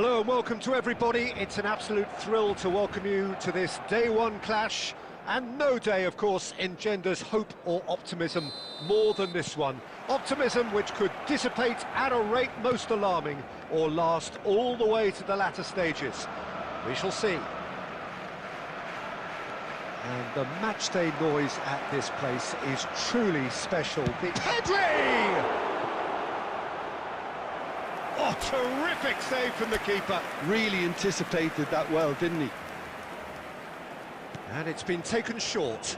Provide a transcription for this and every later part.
Hello and welcome to everybody. It's an absolute thrill to welcome you to this day one clash, and no day, of course, engenders hope or optimism more than this one. Optimism which could dissipate at a rate most alarming or last all the way to the latter stages. We shall see. And the matchday noise at this place is truly special. Pedri! Oh, terrific save from the keeper. Really anticipated that well, didn't he? And it's been taken short.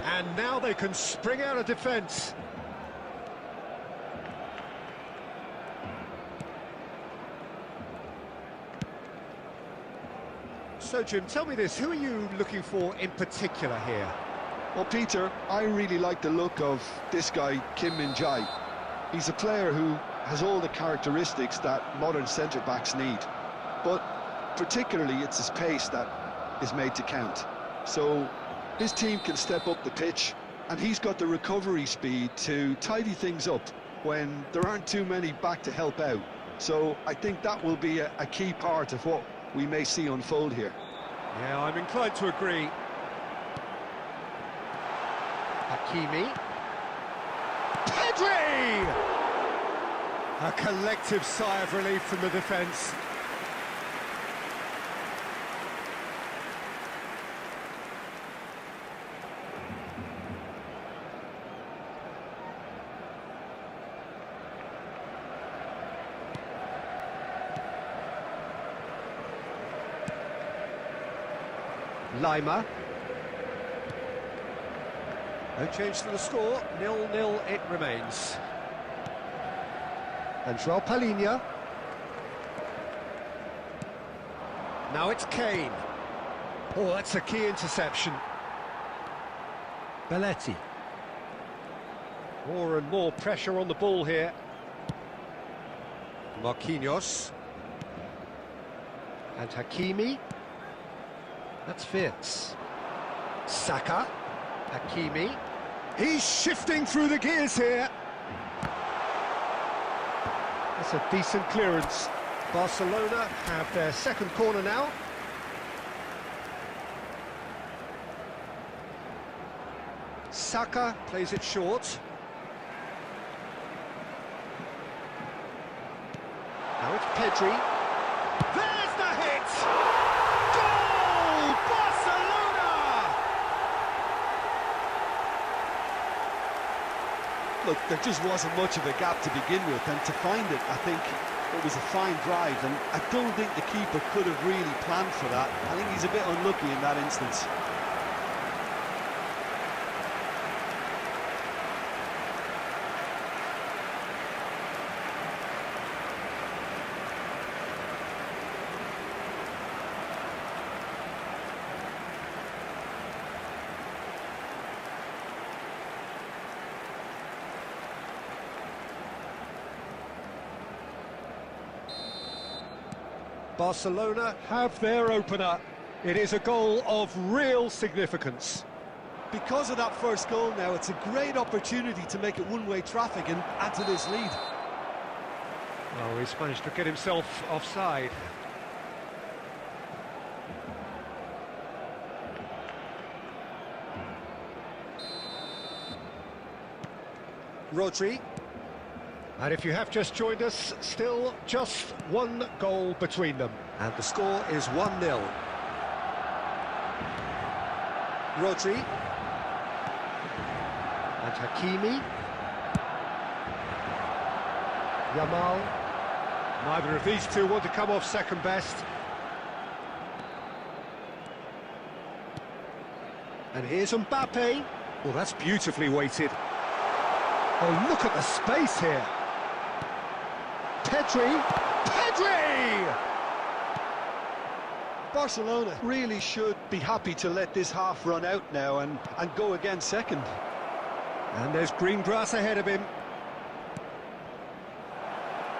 And now they can spring out of defence. So, Jim, tell me this, who are you looking for in particular here? Well, Peter, I really like the look of this guy, Kim Min-jae. He's a player who has all the characteristics that modern centre-backs need. But particularly, it's his pace that is made to count. So his team can step up the pitch, and he's got the recovery speed to tidy things up when there aren't too many back to help out. So I think that will be a key part of what we may see unfold here. Yeah, I'm inclined to agree. Hakimi. Pedri! A collective sigh of relief from the defence. Lima. No change to the score, 0-0 it remains. And Joao Palhinha. Now it's Kane. Oh, that's a key interception. Belletti. More and more pressure on the ball here. Marquinhos. And Hakimi. That's Fitz. Saka. Hakimi. He's shifting through the gears here. That's a decent clearance. Barcelona have their second corner now. Saka plays it short. Now it's Pedri. There's the hit! Goal! Barcelona! Look, there just wasn't much of a gap to begin with, and to find it, I think it was a fine drive, and I don't think the keeper could have really planned for that. I think he's a bit unlucky in that instance. Barcelona have their opener. It is a goal of real significance. Because of that first goal now, it's a great opportunity to make it one-way traffic and add to this lead. Oh, he's managed to get himself offside. Rodri. And if you have just joined us, still just one goal between them. And the score is 1-0. Rodri. And Hakimi. Yamal. Neither of these two want to come off second best. And here's Mbappe. Well, that's beautifully weighted. Oh, look at the space here. Pedri! Pedri! Barcelona really should be happy to let this half run out now and go again second. And there's green grass ahead of him.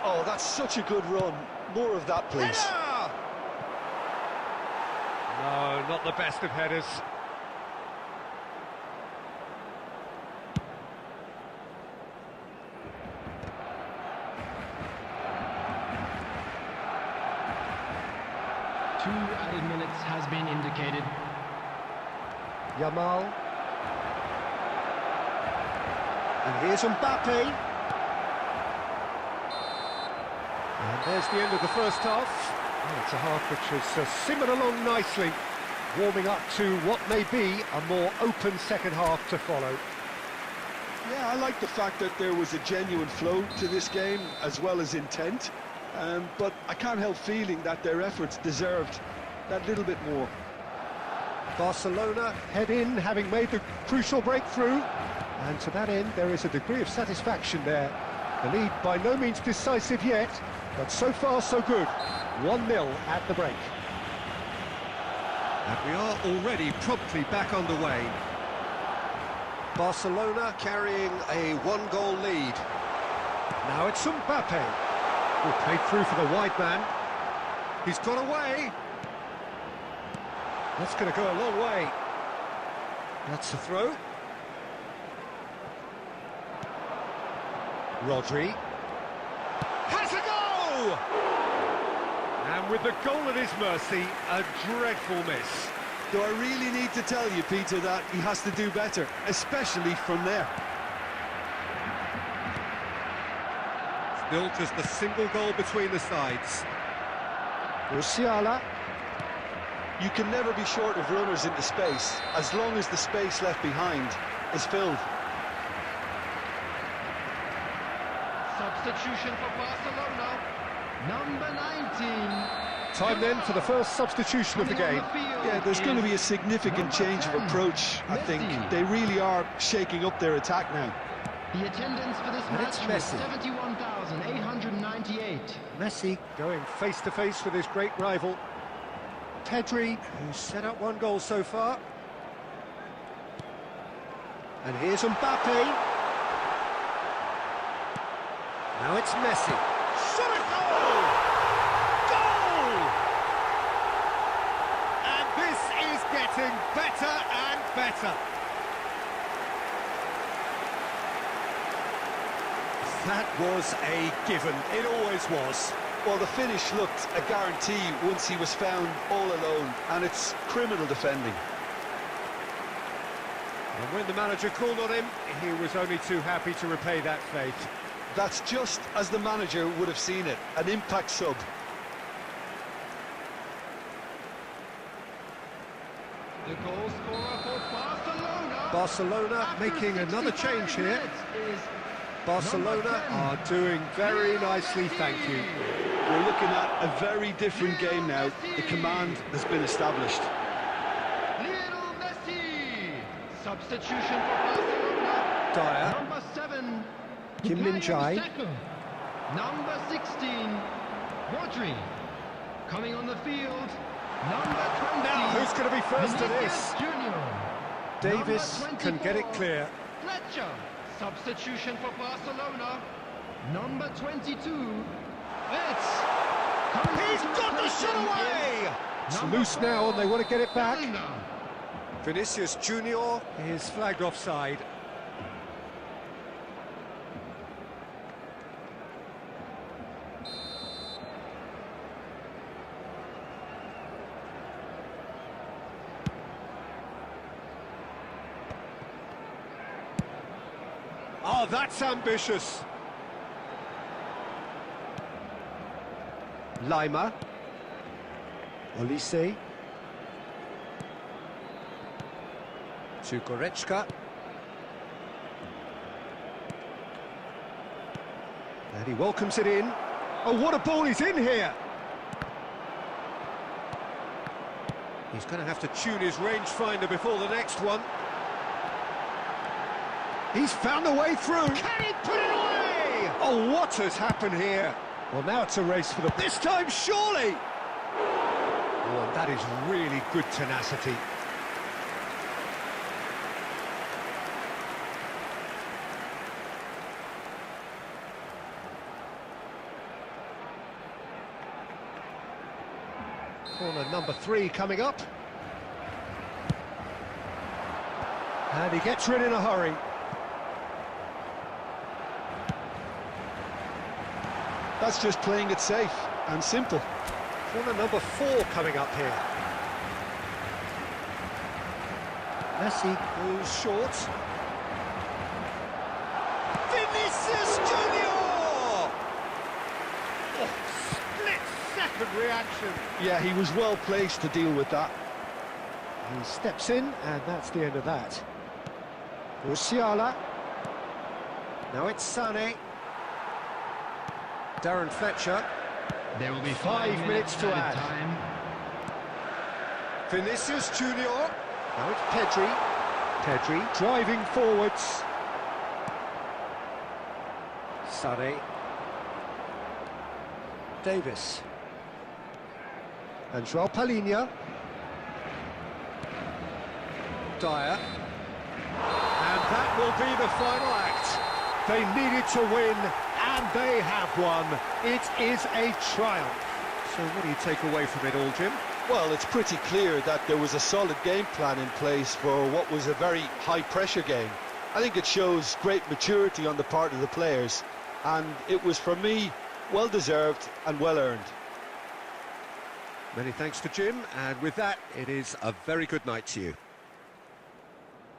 Oh, that's such a good run. More of that, please. Header! No, not the best of headers. 2 added minutes has been indicated. Yamal. And here's Mbappe. And there's the end of the first half. Oh, it's a half which has simmered along nicely, warming up to what may be a more open second half to follow. Yeah, I like the fact that there was a genuine flow to this game, as well as intent. But I can't help feeling that their efforts deserved that little bit more. Barcelona head in, having made the crucial breakthrough. And to that end, there is a degree of satisfaction there. The lead by no means decisive yet, but so far so good. 1-0 at the break. And we are already promptly back underway. Barcelona carrying a 1-goal lead. Now it's Mbappe. Who played through for the wide man. He's got away. That's going to go a long way. That's a throw. Rodri. Has a goal! And with the goal at his mercy, a dreadful miss. Do I really need to tell you, Peter, that he has to do better, especially from there? Still just a single goal between the sides. Musiala. You can never be short of runners into space, as long as the space left behind is filled. Substitution for Barcelona, number 19. Time then for the first substitution of the game. Yeah, there's going to be a significant change of approach, I think. They really are shaking up their attack now. The attendance for this match was 71,898. Messi going face-to-face with his great rival. Pedri, who's set up 1 goal so far. And here's Mbappe. Now it's Messi. Shot a goal! Goal! And this is getting better and better. That was a given. It always was. Well, the finish looked a guarantee once he was found all alone, and it's criminal defending. And when the manager called on him, he was only too happy to repay that fate. That's just as the manager would have seen it, an impact sub. The goal scorer for Barcelona. Barcelona making another change here. Barcelona are doing very nicely, thank you. We're looking at a very different game now. The command has been established. Lionel Messi. Substitution for Barcelona. Dyer. Number 7. Kim Min-jae. Number 16. Rodri. Coming on the field. Number 20. Now, who's going to be first to Vinicius this? Junior. Davis can get it clear. Fletcher. Substitution for Barcelona. Number 22. It's... He's got the shot away! It's loose now and they want to get it back. Vinicius Junior is flagged offside. Oh, that's ambitious. Lima. Olise. To Goretzka. And he welcomes it in. Oh, what a ball he's in here! He's going to have to tune his rangefinder before the next one. He's found a way through. Can he put it away? Oh, what has happened here? Well, now it's a race for the... This time, surely! Oh, and that is really good tenacity. Corner number 3 coming up. And he gets rid in a hurry. That's just playing it safe and simple. Corner number 4 coming up here. Messi goes short. Vinicius Junior! Oh, split-second reaction. Yeah, he was well placed to deal with that. He steps in, and that's the end of that. Musiala. Now it's Sané. Darren Fletcher. There will be 5 minutes to add. time. Vinicius Junior. Now it's Pedri. Pedri driving forwards. Sané. Davis. And João Palhinha. Dyer. And that will be the final act. They needed to win, and they have won. It is a triumph. So what do you take away from it all, Jim? Well, it's pretty clear that there was a solid game plan in place for what was a very high-pressure game. I think it shows great maturity on the part of the players, and it was, for me, well-deserved and well-earned. Many thanks to Jim, and with that, it is a very good night to you.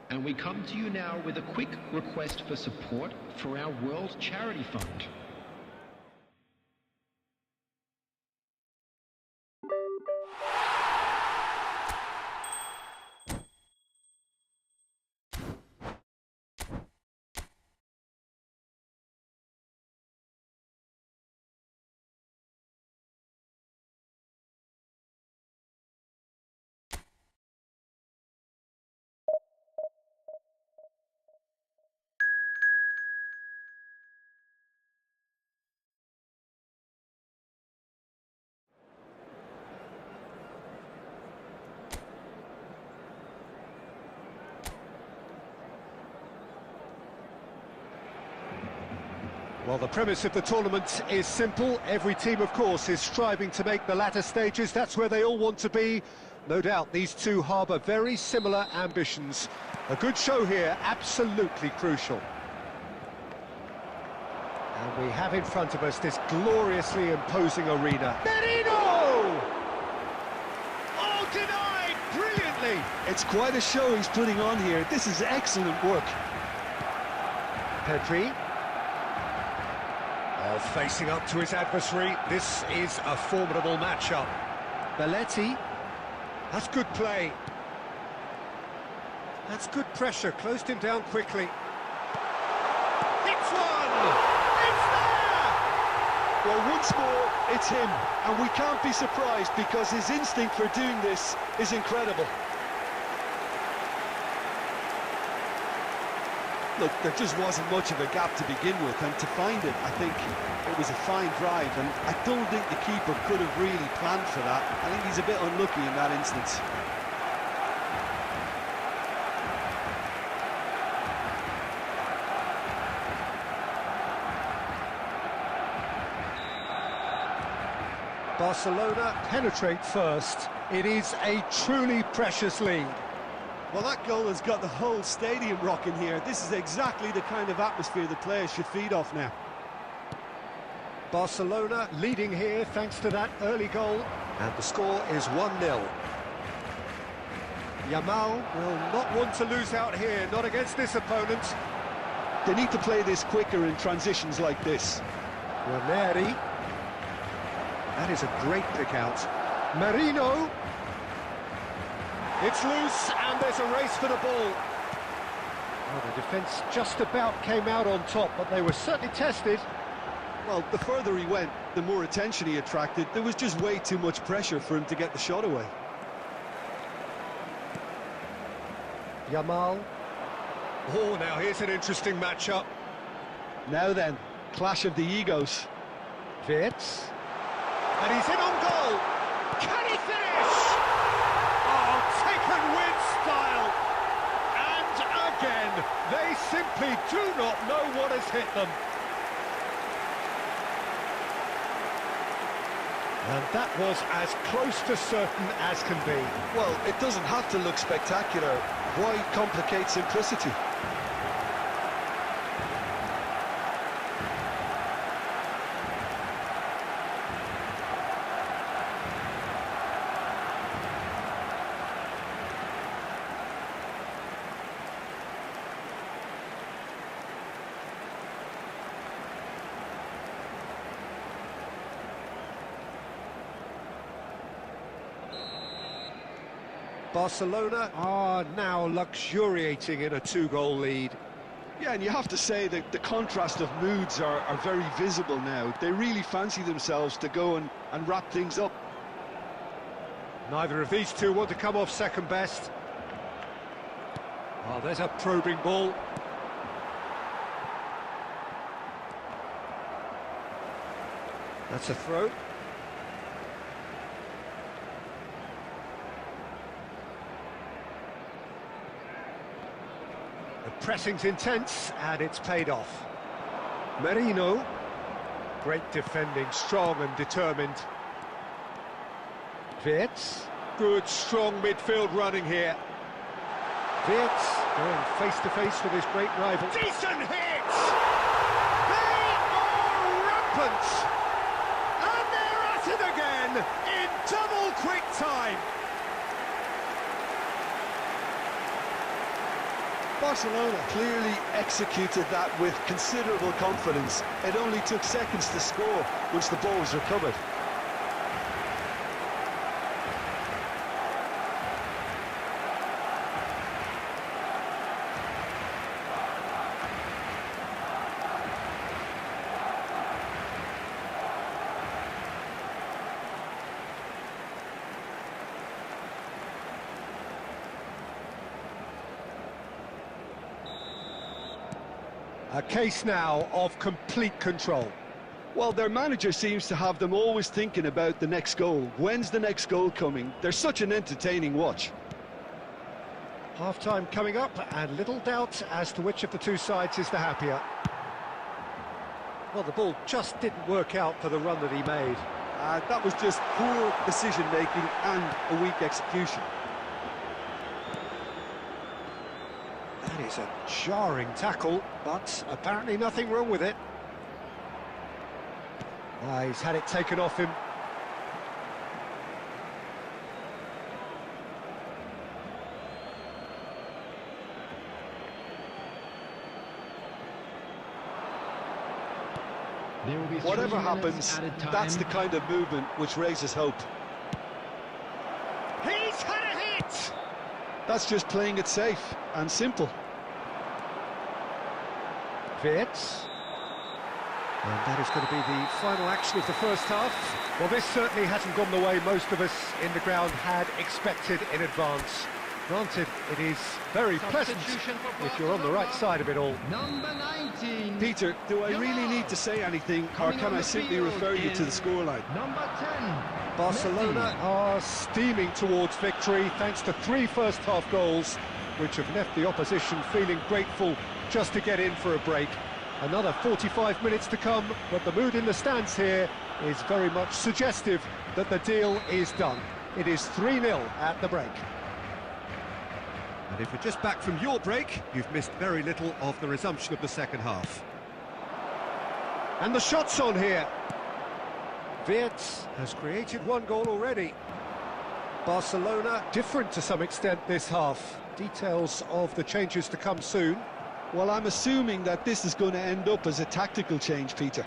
And we come to you now with a quick request for support for our World Charity Fund. Well, the premise of the tournament is simple. Every team, of course, is striving to make the latter stages. That's where they all want to be. No doubt these two harbour very similar ambitions. A good show here, absolutely crucial. And we have in front of us this gloriously imposing arena. Merino! Oh, denied brilliantly! It's quite a show he's putting on here. This is excellent work. Pedri. Oh, facing up to his adversary. This is a formidable matchup. Belletti. That's good play. That's good pressure. Closed him down quickly. It's one! It's there! Well, once more, it's him. And we can't be surprised because his instinct for doing this is incredible. Look, there just wasn't much of a gap to begin with, and to find it, I think it was a fine drive, and I don't think the keeper could have really planned for that. I think he's a bit unlucky in that instance. Barcelona penetrate first. It is a truly precious lead. Well, that goal has got the whole stadium rocking here. This is exactly the kind of atmosphere the players should feed off now. Barcelona leading here thanks to that early goal. And the score is 1-0. Yamal will not want to lose out here, not against this opponent. They need to play this quicker in transitions like this. Ranieri. That is a great pick out. Merino. It's loose, and there's a race for the ball. Well, the defence just about came out on top, but they were certainly tested. Well, the further he went, the more attention he attracted. There was just way too much pressure for him to get the shot away. Yamal. Oh, now here's an interesting matchup. Now then, clash of the egos. Wirtz. And he's in on goal. Can he finish? Oh, taken with style. And again, they simply do not know what has hit them. And that was as close to certain as can be. Well, it doesn't have to look spectacular. Why complicate simplicity? Barcelona are now luxuriating in a two-goal lead. Yeah, and you have to say that the contrast of moods are very visible now. They really fancy themselves to go and wrap things up. Neither of these two want to come off second best. Oh, there's a probing ball. That's a throw. The pressing's intense, and it's paid off. Merino. Great defending, strong and determined. Wirtz. Good, strong midfield running here. Wirtz going face-to-face with his great rival. Decent hit! They are rampant! And they're at it again in double quick time! Barcelona clearly executed that with considerable confidence. It only took seconds to score once the ball was recovered. A case now of complete control. Well, their manager seems to have them always thinking about the next goal. When's the next goal coming? They're such an entertaining watch. Half-time coming up, and little doubt as to which of the two sides is the happier. Well, the ball just didn't work out for the run that he made. That was just poor decision-making and a weak execution. That is a jarring tackle, but apparently nothing wrong with it. He's had it taken off him. Whatever happens, that's the kind of movement which raises hope. He's had a hit! That's just playing it safe and simple. Wirtz. And that is going to be the final action of the first half. Well, this certainly hasn't gone the way most of us in the ground had expected in advance. Granted, it is very pleasant if you're on the right side of it all. Number 19. Peter, do I really need to say anything, or can I simply refer you to the scoreline? Number 10. Barcelona are steaming towards victory thanks to 3 first-half goals, which have left the opposition feeling grateful just to get in for a break. Another 45 minutes to come, but the mood in the stands here is very much suggestive that the deal is done. It is 3-0 at the break. And if you're just back from your break, you've missed very little of the resumption of the second half. And the shot's on here. Wirtz has created 1 goal already. Barcelona different to some extent this half. Details of the changes to come soon. Well, I'm assuming that this is going to end up as a tactical change, Peter.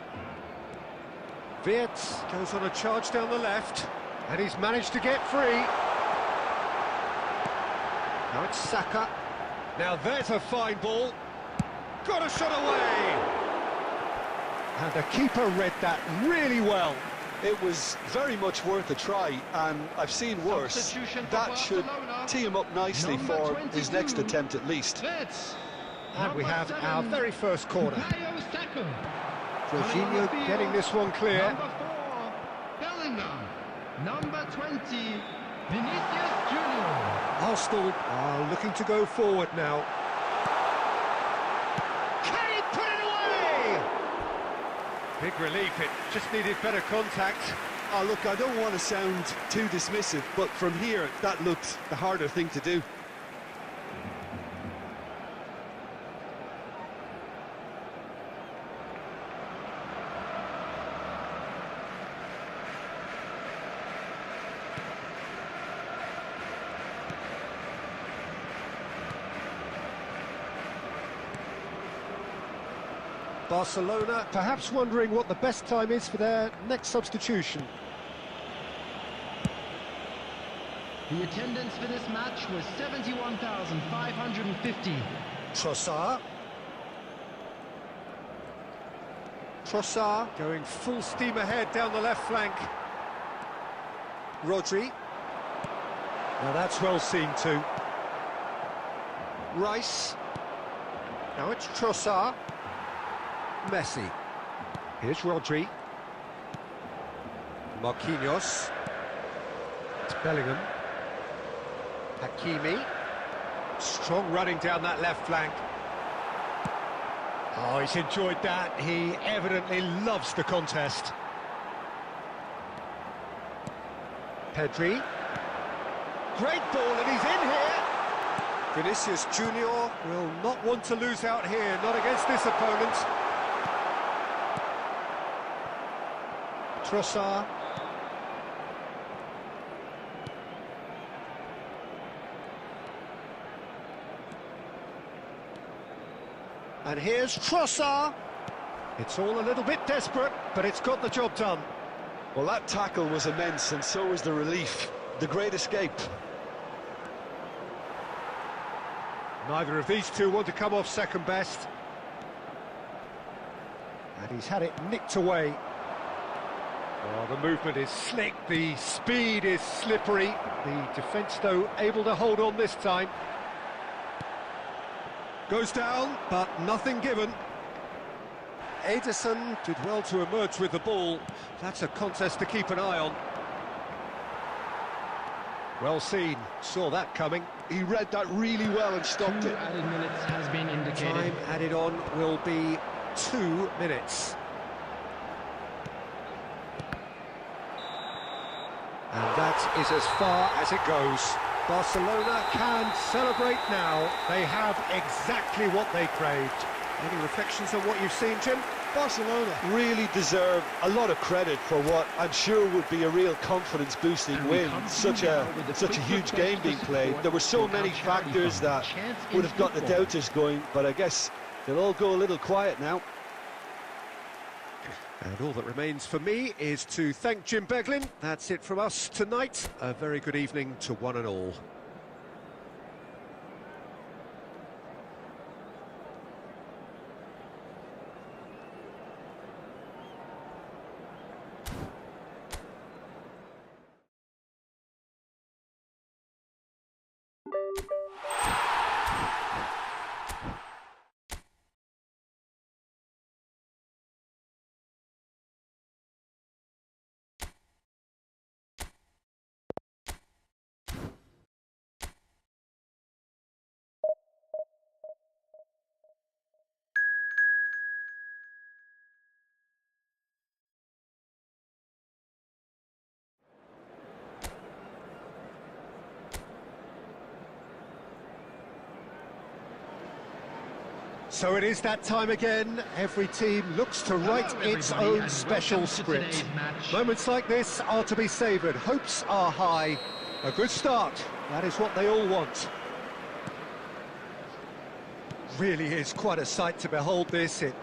Wirtz goes on a charge down the left, and he's managed to get free. Now it's Saka. Now there's a fine ball. Got a shot away! And the keeper read that really well. It was very much worth a try, and I've seen worse. That should tee him up nicely for his next attempt at least. And we have our very first corner. Jorginho getting this one clear. Number 4, Bellingham. Number 20, Vinicius Junior. Arsenal are looking to go forward now. Can he put it away? Big relief, it just needed better contact. Oh, look, I don't want to sound too dismissive, but from here, that looked the harder thing to do. Barcelona perhaps wondering what the best time is for their next substitution. The attendance for this match was 71,550. Trossard. Trossard going full steam ahead down the left flank. Rodri. Now that's well seen too. Rice. Now it's Trossard. Messi. Here's Rodri. Marquinhos. It's Bellingham. Hakimi. Strong running down that left flank. Oh, he's enjoyed that. He evidently loves the contest. Pedri. Great ball, and he's in here. Vinicius Junior will not want to lose out here, not against this opponent. Trossard. And here's Trossard. It's all a little bit desperate, but it's got the job done. Well, that tackle was immense, and so was the relief. The great escape. Neither of these two want to come off second best. And he's had it nicked away. Oh, the movement is slick, the speed is slippery. The defence, though, able to hold on this time. Goes down, but nothing given. Ederson did well to emerge with the ball. That's a contest to keep an eye on. Well seen, saw that coming. He read that really well and stopped it. 2 added minutes has been indicated. Time added on will be 2 minutes. And that is as far as it goes. Barcelona can celebrate now. They have exactly what they craved. Any reflections on what you've seen, Jim? Barcelona really deserve a lot of credit for what I'm sure would be a real confidence-boosting win. Such a huge game being played. There were so many factors that would have got the doubters going, but I guess they'll all go a little quiet now. And all that remains for me is to thank Jim Beglin. That's it from us tonight. A very good evening to one and all. So it is that time again. Every team looks to write its own special script. Moments like this are to be savoured. Hopes are high. A good start. That is what they all want. Really is quite a sight to behold this. It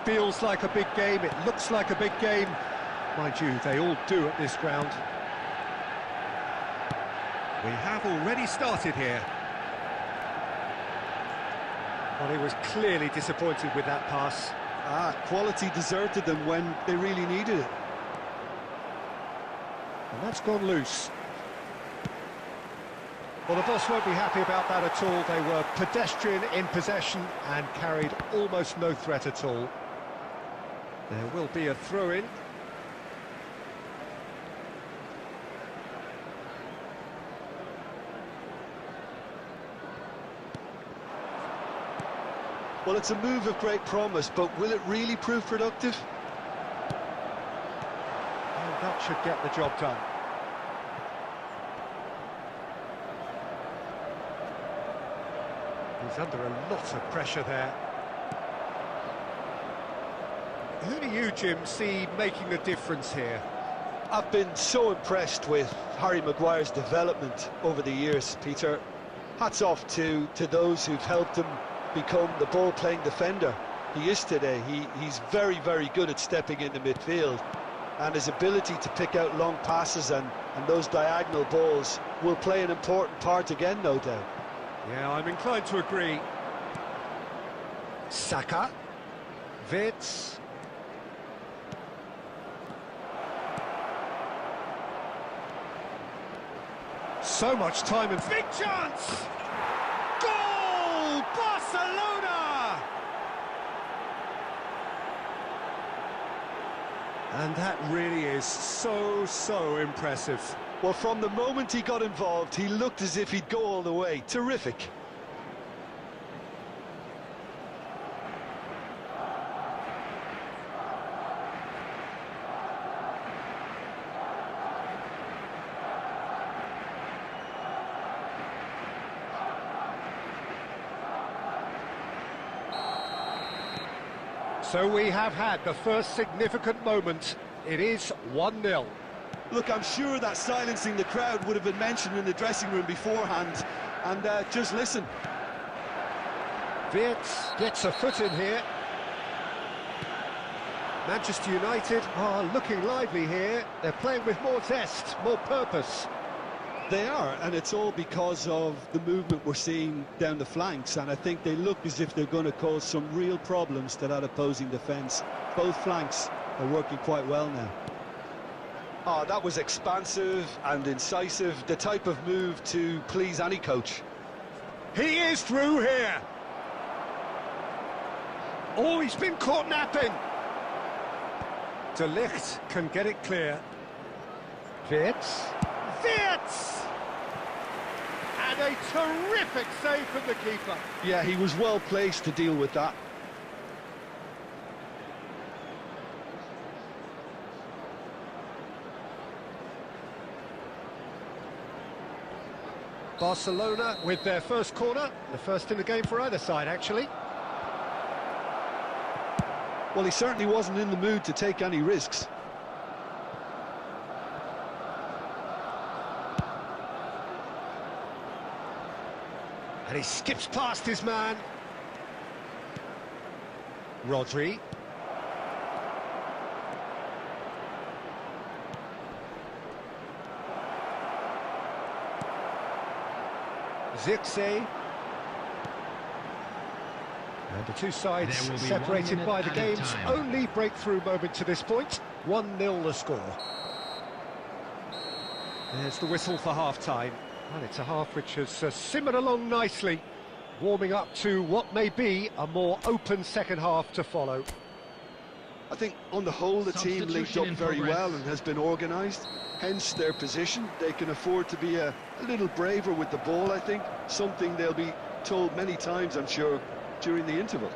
feels like a big game. It looks like a big game. Mind you, they all do at this ground. We have already started here. Well, he was clearly disappointed with that pass. Quality deserted them when they really needed it. And that's gone loose. Well, the boss won't be happy about that at all. They were pedestrian in possession and carried almost no threat at all. There will be a throw-in. Well, it's a move of great promise, but will it really prove productive? And that should get the job done. He's under a lot of pressure there. Who do you, Jim, see making a difference here? I've been so impressed with Harry Maguire's development over the years, Peter. Hats off to those who've helped him become the ball-playing defender he is today. He's very, very good at stepping into midfield. and his ability to pick out long passes and those diagonal balls will play an important part again, no doubt. Yeah, I'm inclined to agree. Saka. Vitz. So much time and big chance! Goal! Barcelona! And that really is so impressive. Well, from the moment he got involved, he looked as if he'd go all the way. Terrific. So we have had the first significant moment. It is 1-0. Look, I'm sure that silencing the crowd would have been mentioned in the dressing room beforehand. And just listen. Wirtz gets a foot in here. Manchester United are looking lively here. They're playing with more zest, more purpose. They are, and it's all because of the movement we're seeing down the flanks, and I think they look as if they're going to cause some real problems to that opposing defence. Both flanks are working quite well now. Oh, that was expansive and incisive, the type of move to please any coach. He is through here. Oh, he's been caught napping. De Ligt can get it clear. Wirtz. Wirtz! And a terrific save from the keeper. Yeah, he was well placed to deal with that. Barcelona with their first corner, the first in the game for either side, actually. Well, he certainly wasn't in the mood to take any risks. And he skips past his man. Rodri. Zirkzee. And the two sides separated by the game's only breakthrough moment to this point. 1-0 the score. There's the whistle for half-time. Well, it's a half which has simmered along nicely, warming up to what may be a more open second half to follow. I think on the whole the team linked up very well and has been organised, hence their position. They can afford to be a little braver with the ball, I think, something they'll be told many times, I'm sure, during the interval.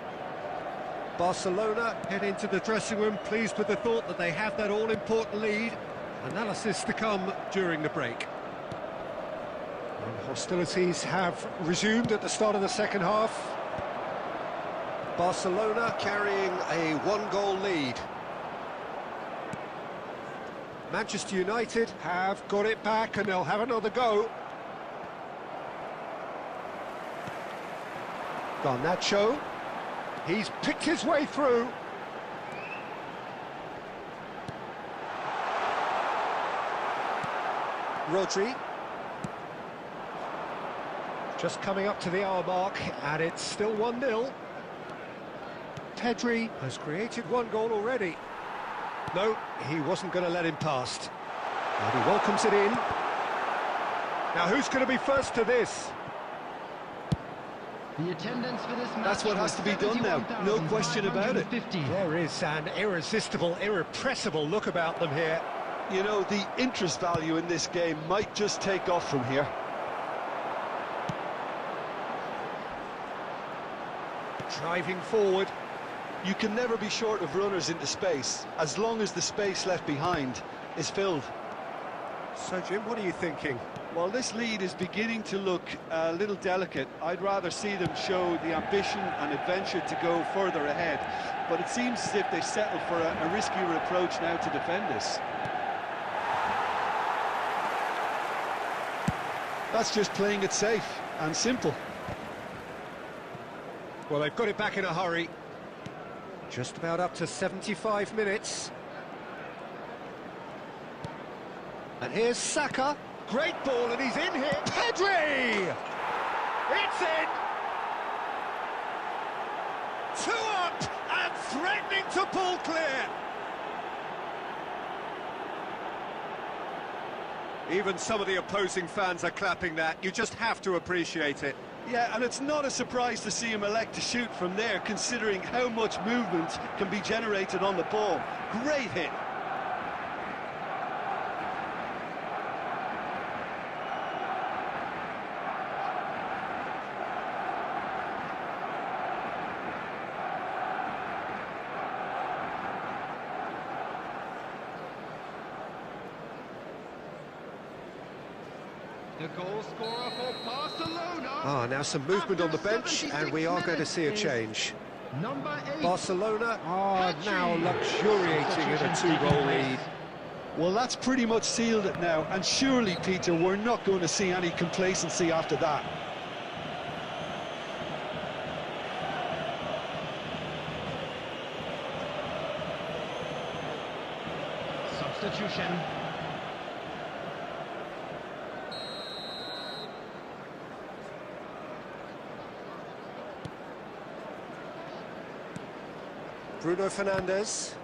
Barcelona head into the dressing room pleased with the thought that they have that all-important lead. Analysis to come during the break. And hostilities have resumed at the start of the second half. Barcelona carrying a one-goal lead. Manchester United have got it back and they'll have another go. Garnacho, he's picked his way through. Rodri. Just coming up to the hour mark, and it's still 1-0. Pedri has created one goal already. No, he wasn't going to let him past. And he welcomes it in. Now, who's going to be first to this? The attendance for this match. That's what has to be done now, no question about it. There is an irresistible, irrepressible look about them here. You know, the interest value in this game might just take off from here. Driving forward. You can never be short of runners into space, as long as the space left behind is filled. So, Jim, what are you thinking? Well, this lead is beginning to look a little delicate. I'd rather see them show the ambition and adventure to go further ahead. But it seems as if they settle for a riskier approach now to defend this. That's just playing it safe and simple. Well, they've got it back in a hurry. Just about up to 75 minutes. And here's Saka. Great ball, and he's in here. Pedri! It's in! 2 up and threatening to pull clear. Even some of the opposing fans are clapping that. You just have to appreciate it. Yeah, and it's not a surprise to see him elect to shoot from there, considering how much movement can be generated on the ball. Great hit. The goal scorer for Barcelona. Ah, now some movement on the bench, and we are going to see a change. Number 8. Barcelona are now luxuriating in a 2-goal lead. Well, that's pretty much sealed it now, and surely, Peter, we're not going to see any complacency after that. Substitution. Bruno Fernandes.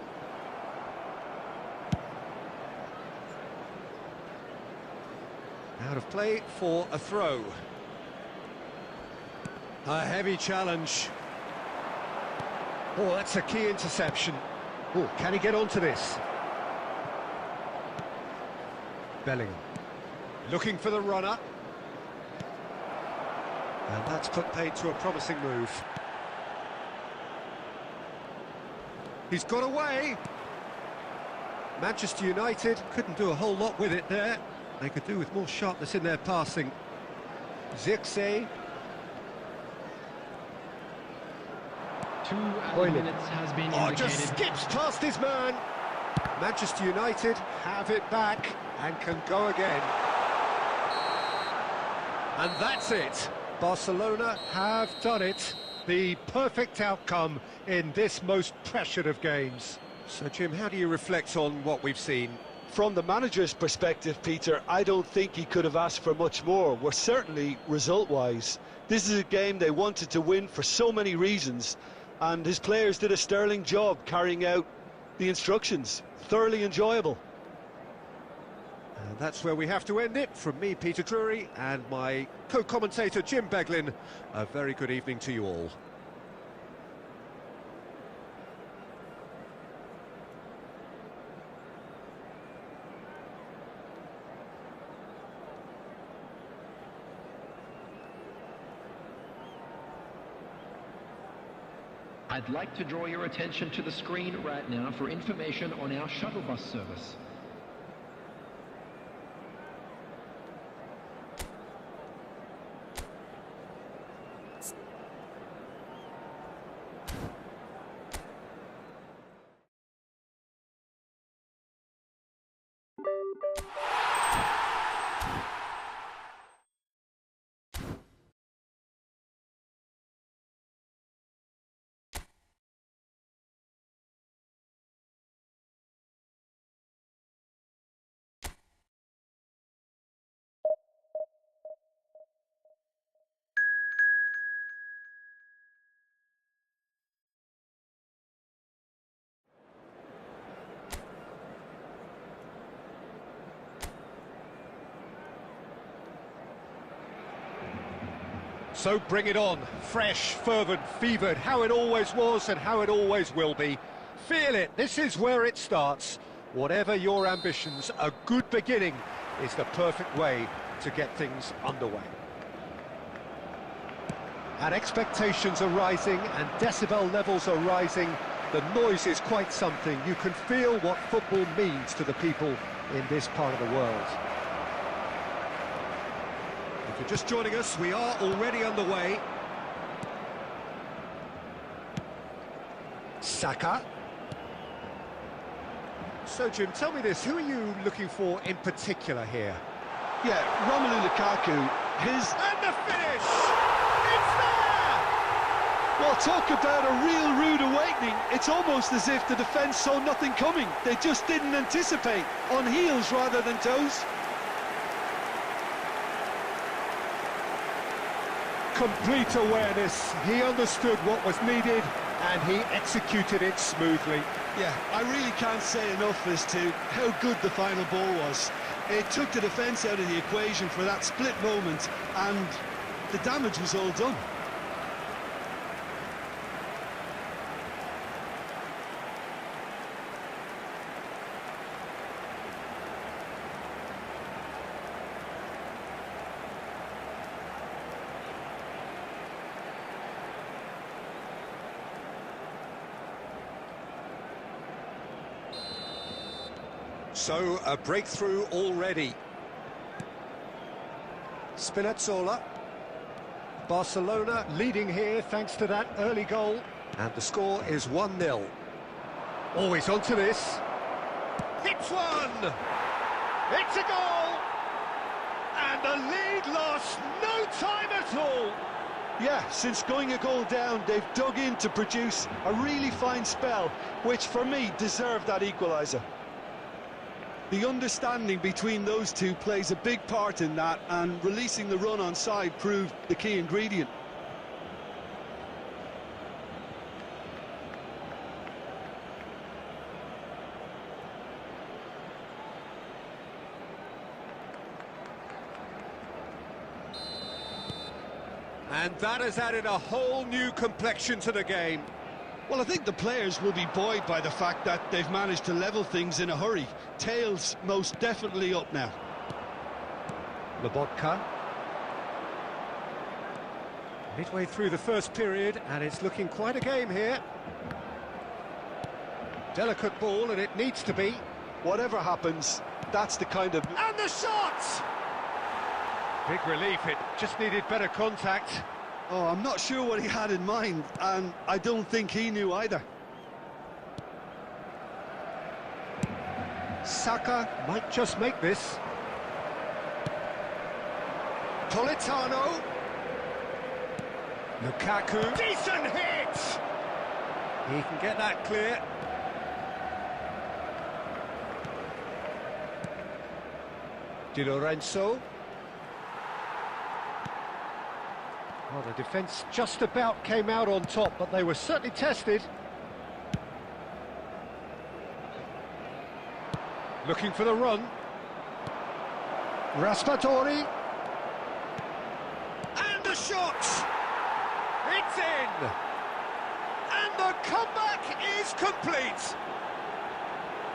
Out of play for a throw. A heavy challenge. Oh, that's a key interception. Oh, can he get onto this? Bellingham. Looking for the runner. And that's put paid to a promising move. He's got away. Manchester United couldn't do a whole lot with it there. They could do with more sharpness in their passing. Zirkzee. 2 minutes has been indicated. Just skips past his man. Manchester United have it back and can go again. And that's it. Barcelona have done it. The perfect outcome in this most pressured of games. So, Jim, how do you reflect on what we've seen? From the manager's perspective, Peter, I don't think he could have asked for much more. Well, certainly result-wise. This is a game they wanted to win for so many reasons, and his players did a sterling job carrying out the instructions. Thoroughly enjoyable. And that's where we have to end it. From me, Peter Drury, and my co-commentator, Jim Beglin, a very good evening to you all. I'd like to draw your attention to the screen right now for information on our shuttle bus service. So bring it on, fresh, fervent, fevered, how it always was and how it always will be. Feel it, this is where it starts. Whatever your ambitions, a good beginning is the perfect way to get things underway. And expectations are rising and decibel levels are rising. The noise is quite something. You can feel what football means to the people in this part of the world. If you're just joining us, we are already underway. Saka. So, Jim, tell me this, who are you looking for in particular here? Yeah, Romelu Lukaku, And the finish! It's there! Well, talk about a real rude awakening. It's almost as if the defence saw nothing coming. They just didn't anticipate, on heels rather than toes. complete awareness. He understood what was needed and he executed it smoothly. Yeah, I really can't say enough as to how good the final ball was. It took the defence out of the equation for that split moment, and the damage was all done. So, a breakthrough already. Spinazzola. Barcelona leading here thanks to that early goal. And the score is 1-0. Always onto this. Hits one! It's a goal! And the lead lost no time at all! Yeah, since going a goal down, they've dug in to produce a really fine spell, which for me deserved that equaliser. The understanding between those two plays a big part in that, and releasing the run on side proved the key ingredient. And that has added a whole new complexion to the game. Well, I think the players will be buoyed by the fact that they've managed to level things in a hurry. Tails most definitely up now. Lobotka. Midway through the first period, and it's looking quite a game here. Delicate ball, and it needs to be. Whatever happens, that's the kind of... And the shot! Big relief, it just needed better contact. Oh, I'm not sure what he had in mind, and I don't think he knew either. Saka might just make this. Politano. Lukaku. Decent hit! He can get that clear. Di Lorenzo. Well, the defence just about came out on top, but they were certainly tested. Looking for the run. Raspadori. And the shot! It's in! And the comeback is complete!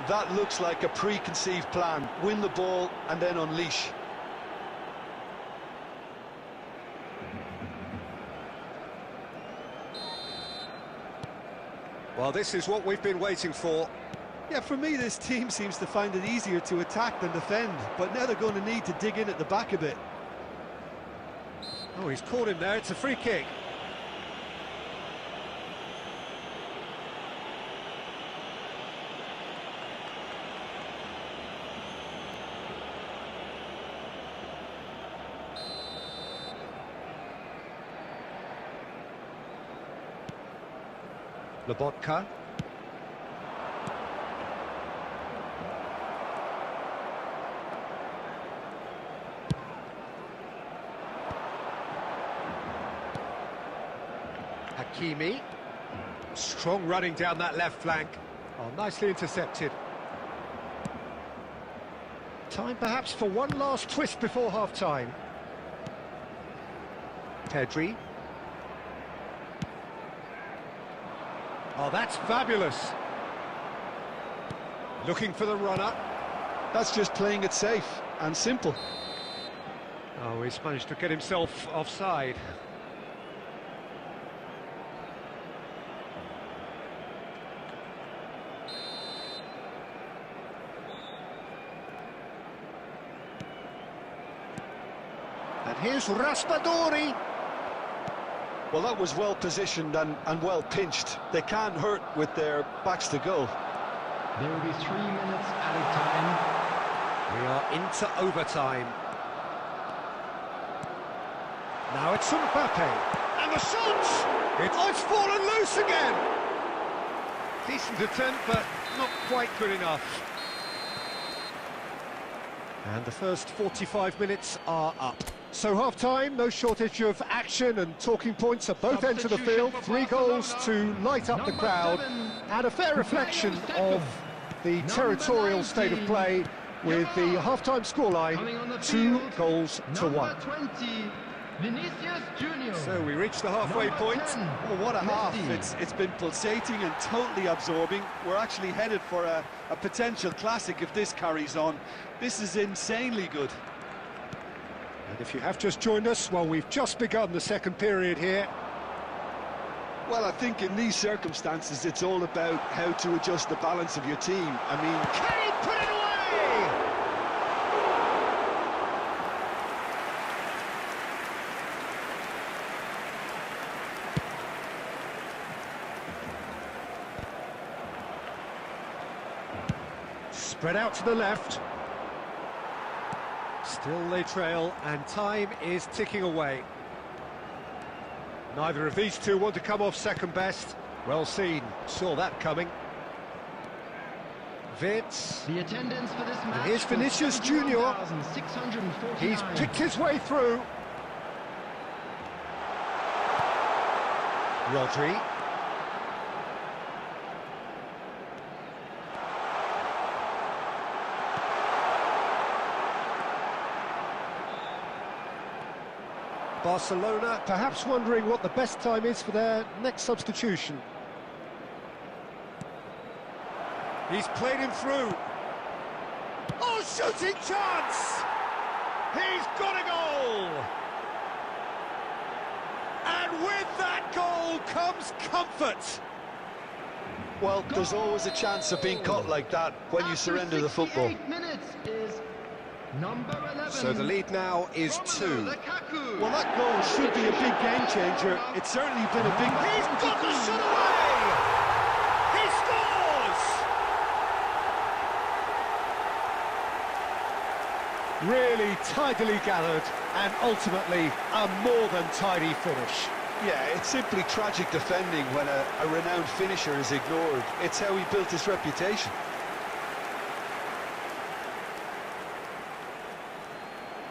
That looks like a preconceived plan. Win the ball and then unleash. Well, this is what we've been waiting for. Yeah, for me, this team seems to find it easier to attack than defend, but now they're going to need to dig in at the back a bit. Oh, he's caught him there. It's a free kick. Lobotka. Hakimi. Strong running down that left flank. Oh, nicely intercepted. Time perhaps for one last twist before half-time. Pedri. Oh, that's fabulous. Looking for the runner. That's just playing it safe and simple. Oh, he's managed to get himself offside. And here's Raspadori. Well, that was well positioned and well pinched. They can't hurt with their backs to goal. There will be 3 minutes added time. We are into overtime. Now it's Mbappe. And the shot! It's fallen loose again! Decent attempt, but not quite good enough. And the first 45 minutes are up. So half-time, no shortage of action and talking points at both ends of the field. 3 goals to light up the crowd, and a fair reflection of the territorial state of play, with the half-time scoreline 2 goals to 1. So we reach the halfway point. Oh, what a half. It's been pulsating and totally absorbing. We're actually headed for a potential classic if this carries on. This is insanely good. And if you have just joined us, well, we've just begun the second period here. Well, I think in these circumstances, it's all about how to adjust the balance of your team. I mean... Can he put it away? Spread out to the left. Still they trail, and time is ticking away. Neither of these two want to come off second best. Well seen, saw that coming. Vitz. The attendance for this match. And here's Vinicius Junior. He's picked his way through. Rodri. Barcelona perhaps wondering what the best time is for their next substitution. He's played him through. Oh, shooting chance! He's got a goal! And with that goal comes comfort. Well, there's always a chance of being caught like that when you surrender the football. So the lead now is 2. Well, that goal should be a big game changer. It's certainly been a big... He's got the shot away! He scores! Really tidily gathered, and ultimately a more than tidy finish. Yeah, it's simply tragic defending when a renowned finisher is ignored. It's how he built his reputation.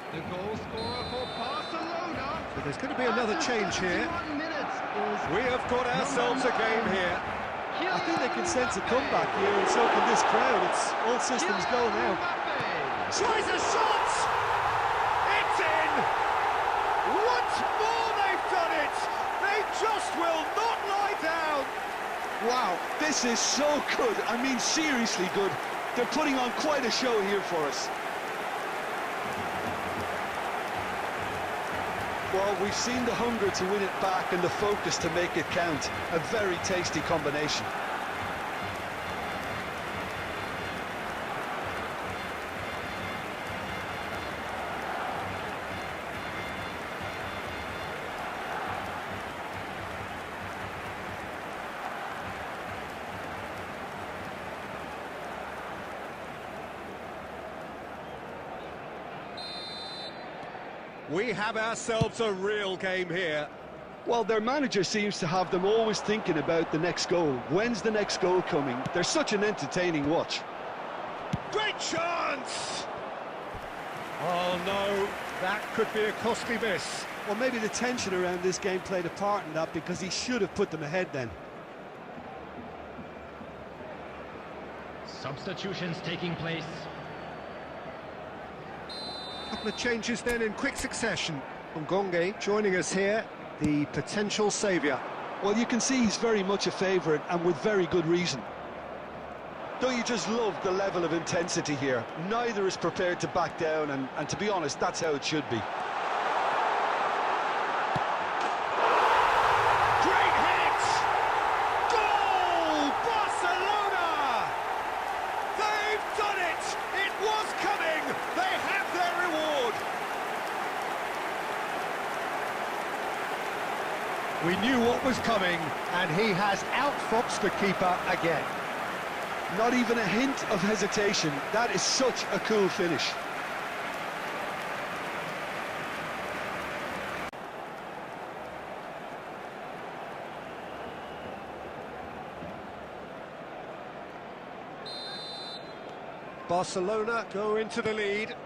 The goal scorer for Barcelona. So there's going to be another change here. We have got ourselves a game here. I think they can sense a comeback here, and so can this crowd. It's all systems go now. Tries a shot! It's in! Once more they've done it! They just will not lie down! Wow, this is so good. I mean, seriously good. They're putting on quite a show here for us. Well, we've seen the hunger to win it back and the focus to make it count. A very tasty combination. We have ourselves a real game here. Well, their manager seems to have them always thinking about the next goal. When's the next goal coming? They're such an entertaining watch. Great chance! Oh no, that could be a costly miss. Well, maybe the tension around this game played a part in that, because he should have put them ahead then. Substitutions taking place. Couple of changes then in quick succession. Ngonge joining us here, the potential saviour. Well, you can see he's very much a favourite, and with very good reason. Don't you just love the level of intensity here? Neither is prepared to back down, and to be honest, that's how it should be. Great hit! Goal! Barcelona! They've done it! It was coming! They have their reward! We knew what was coming, and he has outfoxed the keeper again. Not even a hint of hesitation. That is such a cool finish. Barcelona go into the lead.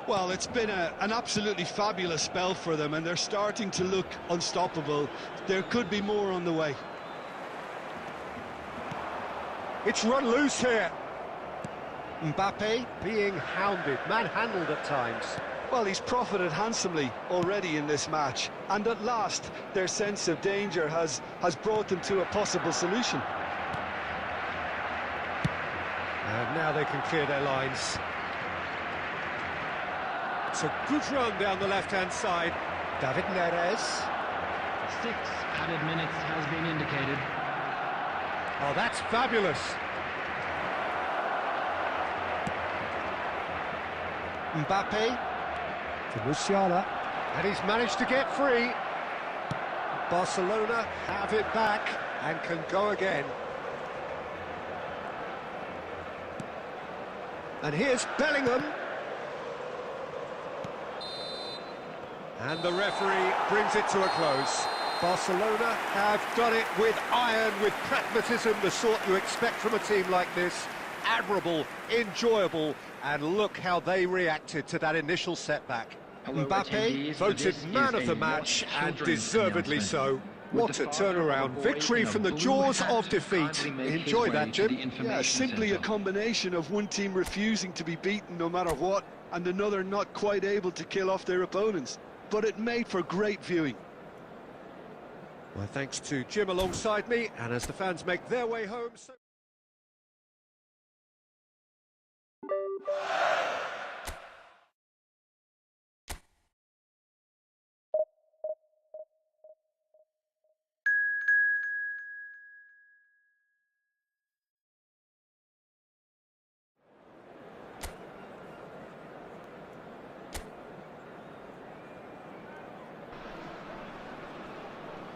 Well, it's been an absolutely fabulous spell for them, and they're starting to look unstoppable. There could be more on the way. It's run loose here. Mbappe being hounded, manhandled at times. Well, he's profited handsomely already in this match, and at last their sense of danger has brought them to a possible solution. And now they can clear their lines. It's a good run down the left-hand side. David Neres. 6 added minutes has been indicated. Oh, that's fabulous. Mbappe to Musiala, and he's managed to get free. Barcelona have it back and can go again. And here's Bellingham. And the referee brings it to a close. Barcelona have done it with iron, with pragmatism, the sort you expect from a team like this. Admirable, enjoyable, and look how they reacted to that initial setback. Mbappe voted man of the match, and deservedly so. What a turnaround. Victory from the jaws of defeat. Enjoy that, Jim. Yeah, simply a combination of one team refusing to be beaten no matter what, and another not quite able to kill off their opponents. But it made for great viewing. Well, thanks to Jim alongside me, and as the fans make their way home...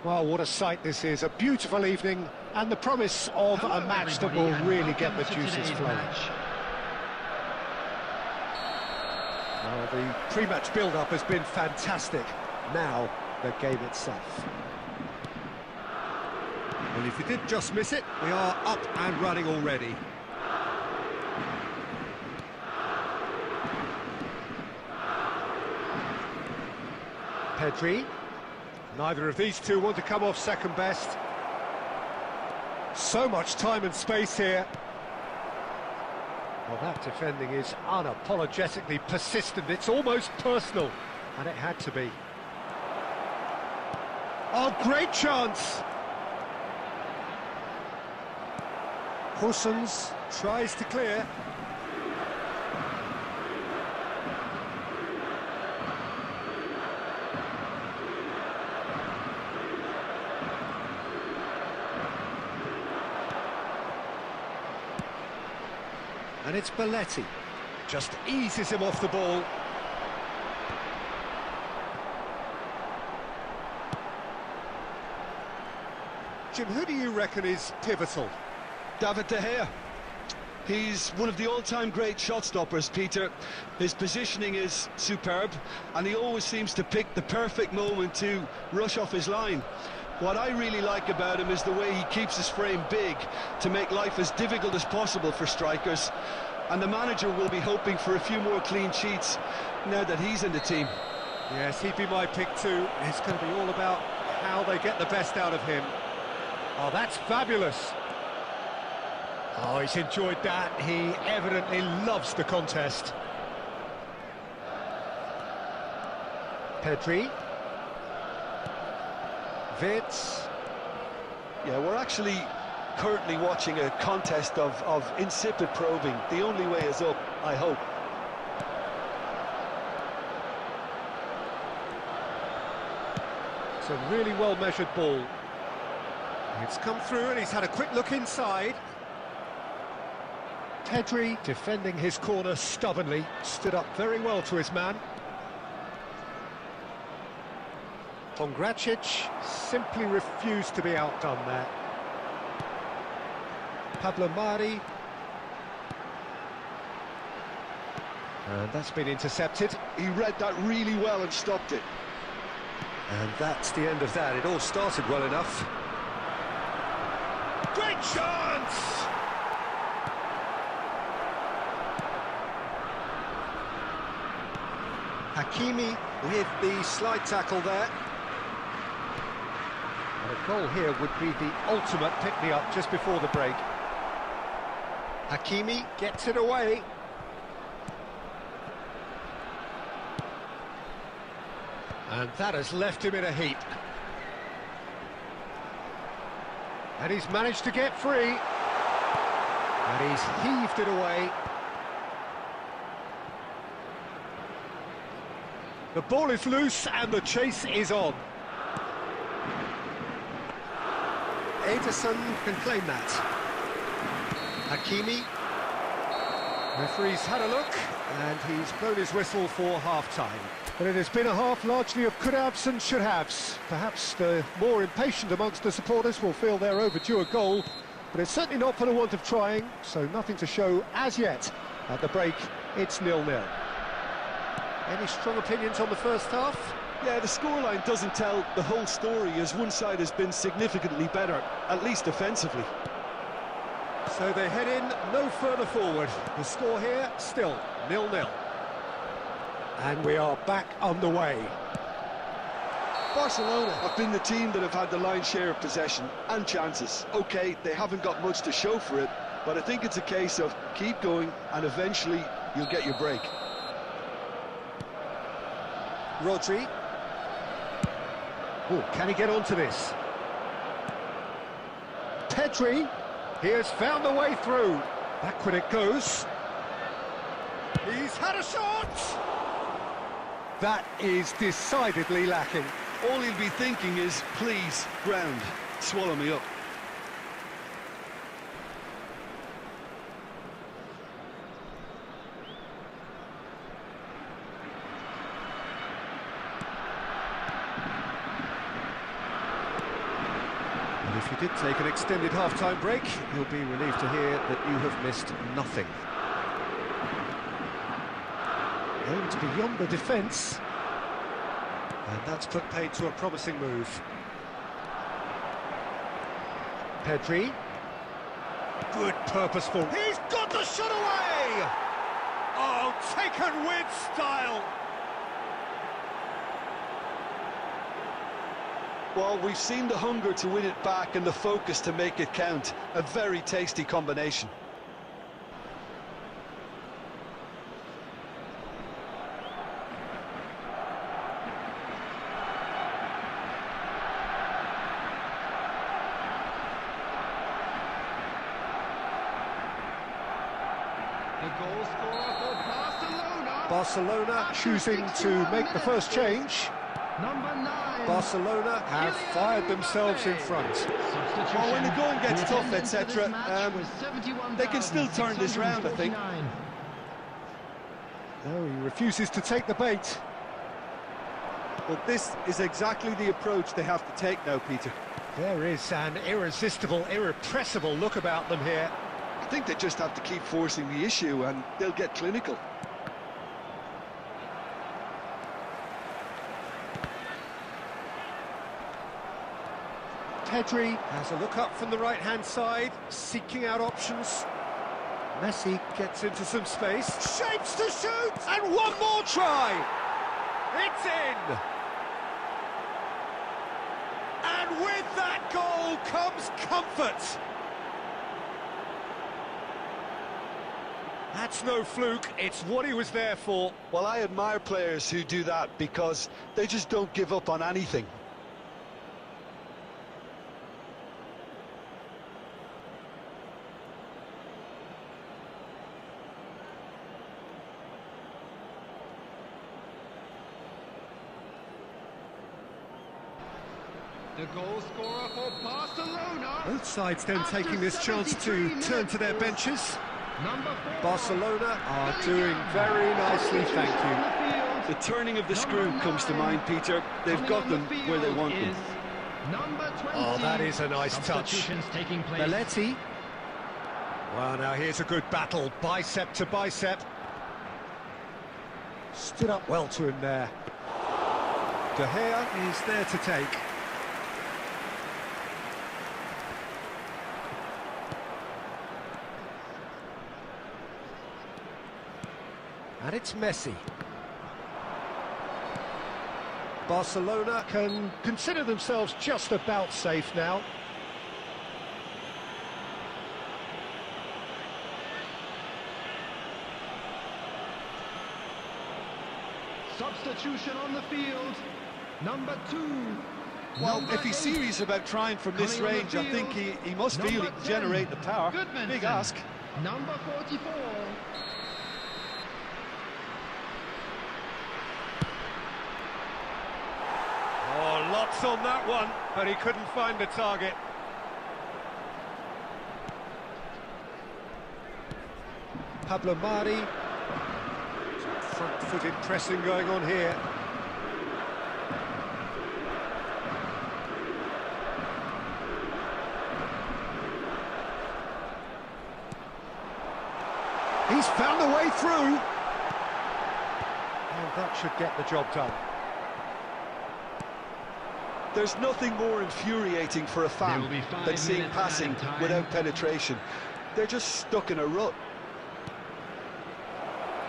Well, what a sight this is. A beautiful evening and the promise of a match that will really get the juices flowing. Well, the pre-match build-up has been fantastic. Now, the game itself. Well, if you did just miss it, we are up and running already. Pedri. Neither of these two want to come off second best. So much time and space here. Well, that defending is unapologetically persistent. It's almost personal, and it had to be. Oh, great chance! Hussens tries to clear. And it's Belletti, just eases him off the ball. Jim, who do you reckon is pivotal? David De Gea. He's one of the all-time great shot stoppers, Peter. His positioning is superb, and he always seems to pick the perfect moment to rush off his line. What I really like about him is the way he keeps his frame big to make life as difficult as possible for strikers. And the manager will be hoping for a few more clean sheets now that he's in the team. Yes, he'd be my pick too. It's going to be all about how they get the best out of him. Oh, that's fabulous. Oh, he's enjoyed that. He evidently loves the contest. Pedri. Vitz. Yeah, we're actually currently watching a contest of insipid probing. The only way is up, I hope. It's a really well-measured ball. It's come through and he's had a quick look inside. Pedri, defending his corner stubbornly, stood up very well to his man. Pongracic simply refused to be outdone there. Pablo Mari. And that's been intercepted. He read that really well and stopped it. And that's the end of that. It all started well enough. Great chance! Hakimi with the slide tackle there. And a goal here would be the ultimate pick-me-up just before the break. Hakimi gets it away. And that has left him in a heap. And he's managed to get free. And he's heaved it away. The ball is loose and the chase is on. Ederson can claim that. Hakimi. Referee's had a look and he's blown his whistle for half-time. But it has been a half largely of could-haves and should-haves. Perhaps the more impatient amongst the supporters will feel they're overdue a goal, but it's certainly not for the want of trying, so nothing to show as yet. At the break, it's 0-0. Any strong opinions on the first half? Yeah, the scoreline doesn't tell the whole story, as one side has been significantly better, at least offensively. So they head in no further forward. The score here, still 0-0. And we are back underway. Barcelona have been the team that have had the lion's share of possession and chances. OK, they haven't got much to show for it, but I think it's a case of keep going and eventually you'll get your break. Rodri. Oh, can he get onto this? Pedri. He has found the way through. Backward it goes. He's had a shot! That is decidedly lacking. All he'll be thinking is, please, ground, swallow me up. And if you did take an extended half-time break, you'll be relieved to hear that you have missed nothing. Aimed beyond the defence. And that's put paid to a promising move. Pedri. Good, purposeful. He's got the shot away! Oh, taken with style! Well, we've seen the hunger to win it back and the focus to make it count. A very tasty combination. The goal scorer for Barcelona. Barcelona choosing to make the first change. Number 9. Barcelona have fired themselves in front. Well, when the going gets tough, etc., they can still turn this round, I think. No, he refuses to take the bait. Well, this is exactly the approach they have to take now, Peter. There is an irresistible, irrepressible look about them here. I think they just have to keep forcing the issue and they'll get clinical. Pedri has a look up from the right-hand side, seeking out options. Messi gets into some space, shapes to shoot, and one more try! It's in! And with that goal comes comfort! That's no fluke, it's what he was there for. Well, I admire players who do that because they just don't give up on anything. The goal scorer for Barcelona. Both sides then taking this chance to turn to their benches. Number 4. Barcelona are doing very nicely, thank you. The turning of the screw comes to mind, Peter. They've got them where they want them. Number 20. Oh, that is a nice touch. Substitutions taking place. Belletti. Well, now here's a good battle, bicep to bicep. Stood up well to him there. De Gea is there to take. And it's Messi. Barcelona can consider themselves just about safe now. Substitution on the field, number 2. Well, Number if he's 8. serious about trying from this Coming on the range, I think field, he must feel he number can 10, generate the power. Goodmanson. Big ask. Number 44. Oh, lots on that one, but he couldn't find the target. Pablo Mari. Some front-footed pressing going on here. He's found a way through. And that should get the job done. There's nothing more infuriating for a fan There will be 5 than seeing minutes passing added time. without penetration. They're just stuck in a rut.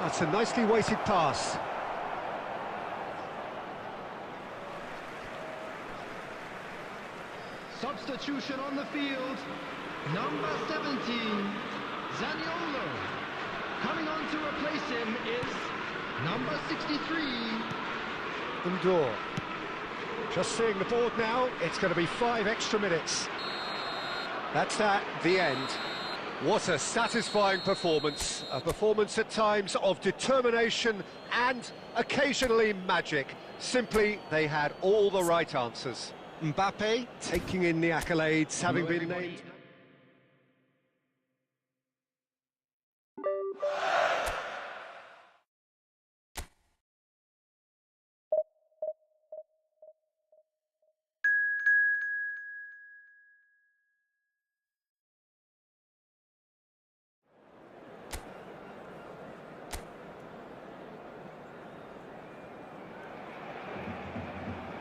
That's a nicely weighted pass. Substitution on the field, number 17, Zaniolo. Coming on to replace him is number 63. Undor. Just seeing the board now, it's going to be 5 extra minutes. That's the end. What a satisfying performance. A performance at times of determination and occasionally magic. Simply, they had all the right answers. Mbappe taking in the accolades, having been named.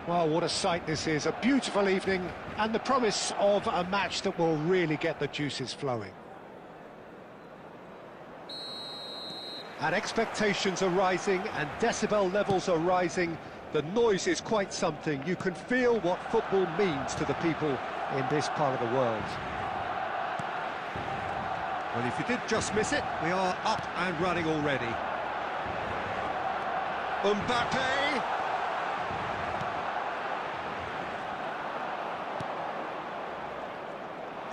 Well, what a sight this is. A beautiful evening and the promise of a match that will really get the juices flowing. And expectations are rising and decibel levels are rising. The noise is quite something. You can feel what football means to the people in this part of the world. Well, if you did just miss it, we are up and running already. Mbappe!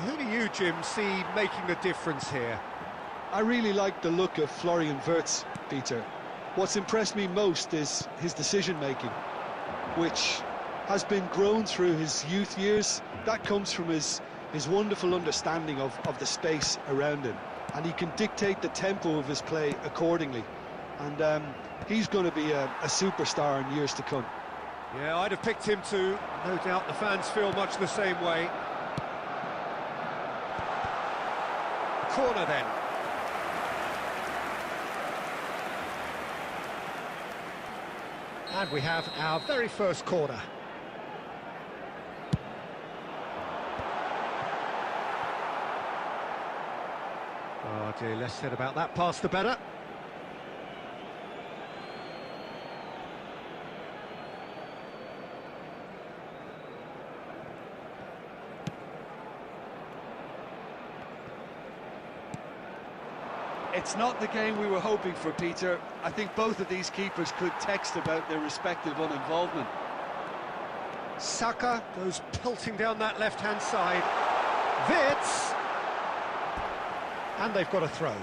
Who do you, Jim, see making the difference here? I really like the look of Florian Wirtz, Peter. What's impressed me most is his decision-making, which has been grown through his youth years. That comes from his wonderful understanding of the space around him, and he can dictate the tempo of his play accordingly. And he's going to be a superstar in years to come. Yeah, I'd have picked him too. No doubt the fans feel much the same way. Corner then. And we have our very first corner. Oh dear, less said about that pass the better. It's not the game we were hoping for, Peter. I think both of these keepers could text about their respective uninvolvement. Saka goes pelting down that left-hand side. Wirtz! And they've got a throw.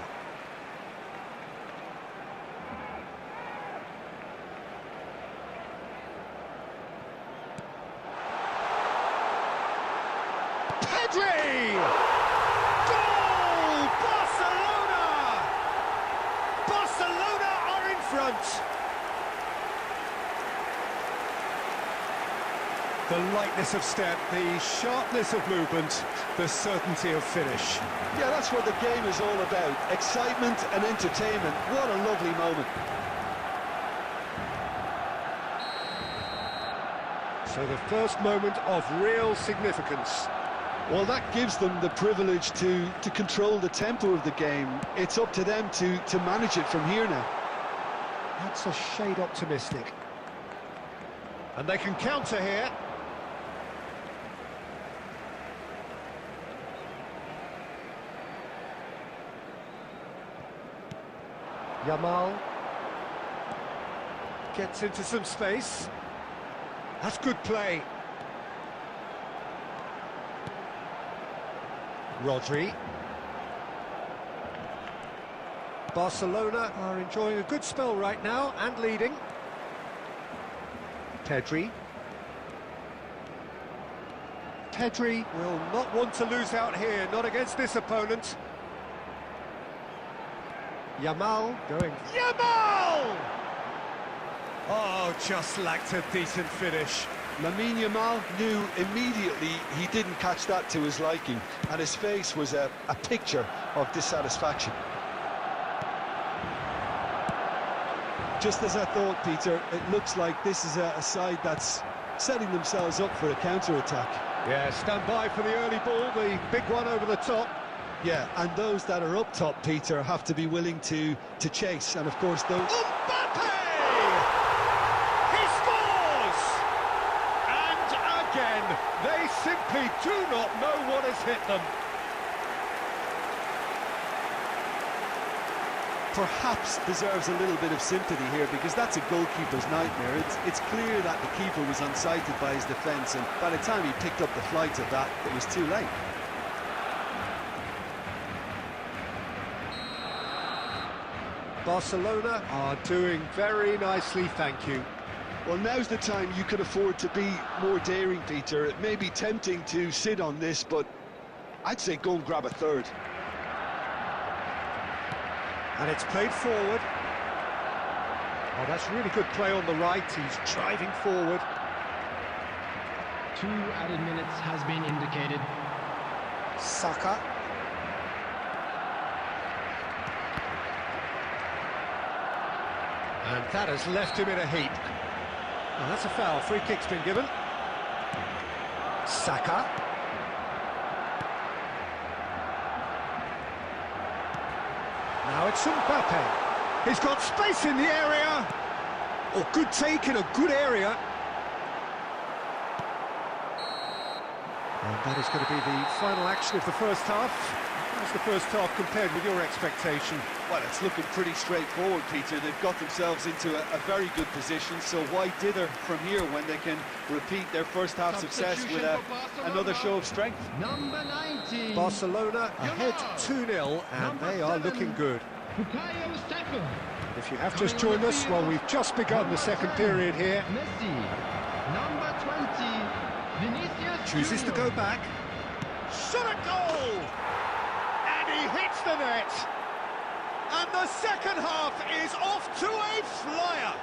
Pedri! Goal! Barcelona! Barcelona are in front. The lightness of step, the sharpness of movement, the certainty of finish. Yeah, that's what the game is all about. Excitement and entertainment. What a lovely moment. So the first moment of real significance. Well, that gives them the privilege to control the tempo of the game. It's up to them to manage it from here now. That's a shade optimistic. And they can counter here. Yamal gets into some space. That's good play. Rodri. Barcelona are enjoying a good spell right now and leading. Pedri. Pedri will not want to lose out here, not against this opponent. Yamal going... Yamal! Oh, just lacked a decent finish. Lamine Yamal knew immediately he didn't catch that to his liking, and his face was a picture of dissatisfaction. Just as I thought, Peter, it looks like this is a side that's setting themselves up for a counter-attack. Yeah, stand by for the early ball, the big one over the top. Yeah, and those that are up top, Peter, have to be willing to chase, and of course those... Mbappe! He scores! And again, they simply do not know what has hit them. Perhaps deserves a little bit of sympathy here, because that's a goalkeeper's nightmare. It's clear that the keeper was unsighted by his defence, and by the time he picked up the flight of that, it was too late. Barcelona are doing very nicely, thank you. Well, now's the time you could afford to be more daring, Peter. It may be tempting to sit on this, but I'd say go and grab a third. And it's played forward. Oh, that's really good play on the right. He's driving forward. 2 added minutes has been indicated. Saka. And that has left him in a heap. Oh, that's a foul. Free kick's been given. Saka. Now it's Mbappe. He's got space in the area. Oh, good take in a good area. And that is going to be the final action of the first half. How's the first half compared with your expectation? Well, it's looking pretty straightforward, Peter. They've got themselves into a very good position, so why dither from here when they can repeat their first half success with another show of strength? Number 19. Barcelona ahead 2-0, and they are looking good. If you have just joined us, well, we've just begun the second period here. Messi. Number 20. Vinicius Chooses to go back. Shot a goal! And he hits the net. And the second half is off to a flyer.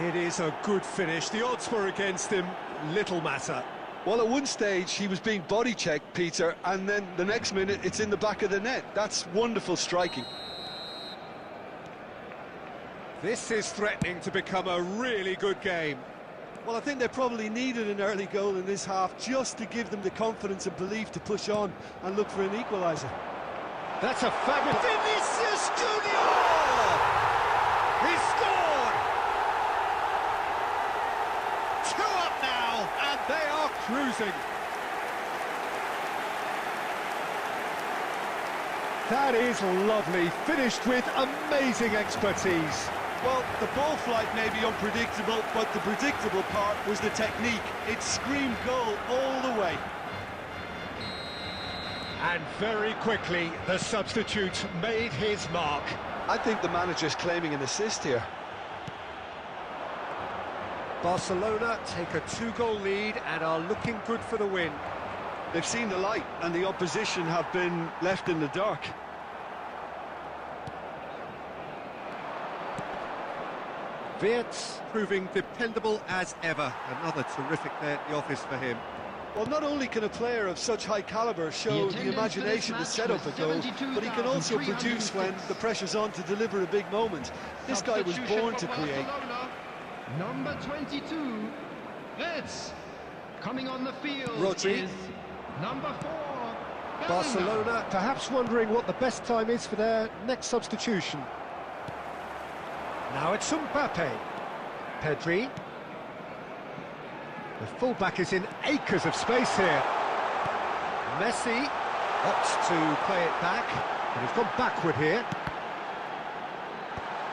It is a good finish. The odds were against him. Little matter. Well, at one stage he was being body checked, Peter, and then the next minute it's in the back of the net. That's wonderful striking. This is threatening to become a really good game. Well, I think they probably needed an early goal in this half just to give them the confidence and belief to push on and look for an equaliser. That's a fabulous... Vinicius Junior! He scored! 2 up now, and they are cruising. That is lovely, finished with amazing expertise. Well, the ball flight may be unpredictable, but the predictable part was the technique. It screamed goal all the way. And very quickly, the substitute made his mark. I think the manager's claiming an assist here. Barcelona take a 2-goal lead and are looking good for the win. They've seen the light, and the opposition have been left in the dark. Wirtz proving dependable as ever. Another terrific day at the office for him. Well, not only can a player of such high calibre show the imagination to set up a goal, but he can also produce when the pressure's on to deliver a big moment. This guy was born to create. Number 22, Wirtz. Coming on the field Rodri. is number 4, Barcelona perhaps wondering what the best time is for their next substitution. Now it's Mbappe. Pedri. The fullback is in acres of space here. Messi opts to play it back, and he's gone backward here.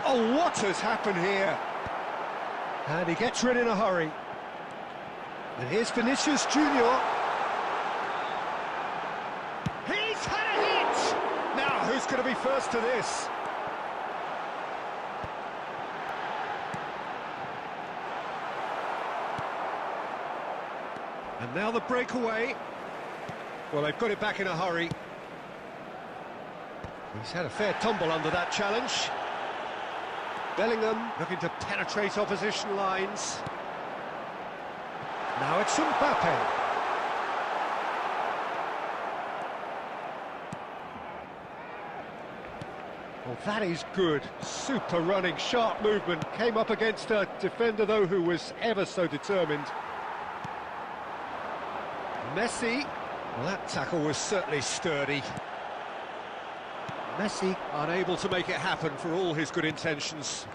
Oh, what has happened here? And he gets rid in a hurry. And here's Vinicius Junior. He's had a hit! Now, who's going to be first to this? And now the breakaway. Well, they've got it back in a hurry. He's had a fair tumble under that challenge. Bellingham looking to penetrate opposition lines. Now it's Mbappe. Well, that is good. Super running, sharp movement. Came up against a defender, though, who was ever so determined. Messi. Well, that tackle was certainly sturdy. Messi unable to make it happen for all his good intentions.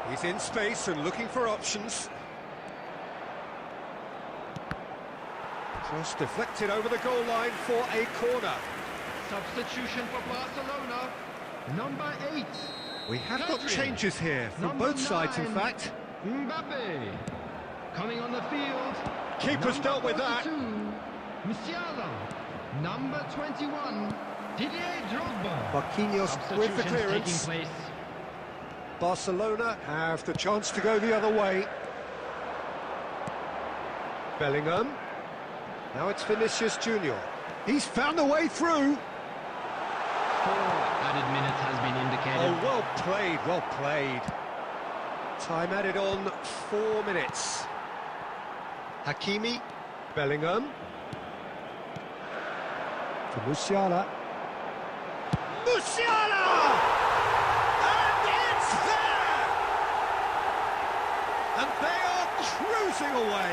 He's in space and looking for options. Cross deflected over the goal line for a corner. Substitution for Barcelona, number 8. We have got changes here from both sides, in fact. Mbappe. Coming on the field. Keeper's dealt with that. Musiala. Number 21. Didier Drogba. Marquinhos with the clearance. Taking place. Barcelona have the chance to go the other way. Bellingham. Now it's Vinicius Junior. He's found a way through. 4 added minutes has been indicated. Oh, well played, well played. Time added on 4 minutes. Hakimi. Bellingham. For Musiala. Musiala! And it's there! And they are cruising away.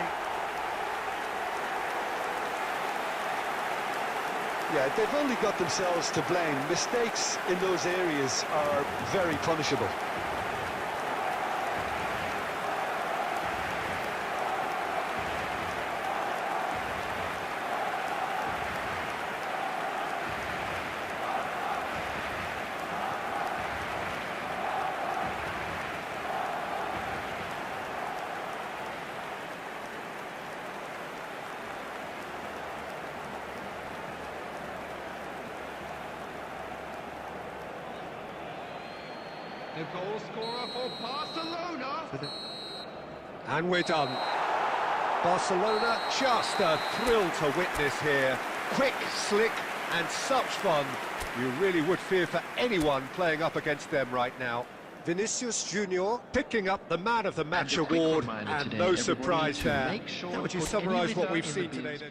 Yeah, they've only got themselves to blame. Mistakes in those areas are very punishable. The goal scorer for Barcelona. And we're done. Barcelona, just a thrill to witness here. Quick, slick, and such fun. You really would fear for anyone playing up against them right now. Vinicius Junior picking up the Man of the Match award, and no surprise there. How would you summarise what we've seen today then?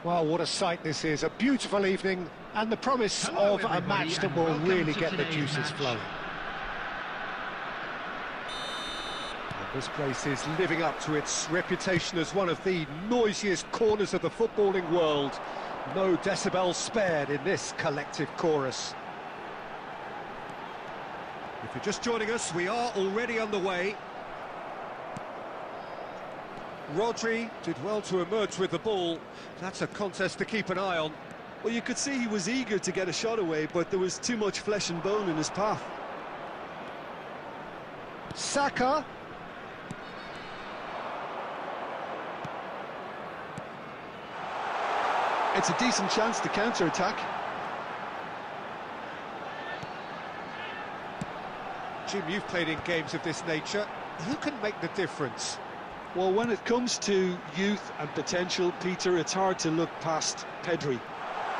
Well, what a sight this is. A beautiful evening and the promise of a match that will really get the juices flowing. And this place is living up to its reputation as one of the noisiest corners of the footballing world. No decibels spared in this collective chorus. If you're just joining us, we are already underway. Rodri did well to emerge with the ball. That's a contest to keep an eye on. Well, you could see he was eager to get a shot away, but there was too much flesh and bone in his path. Saka. It's a decent chance to counter-attack. Jim, you've played in games of this nature. Who can make the difference? Well, when it comes to youth and potential, Peter, it's hard to look past Pedri,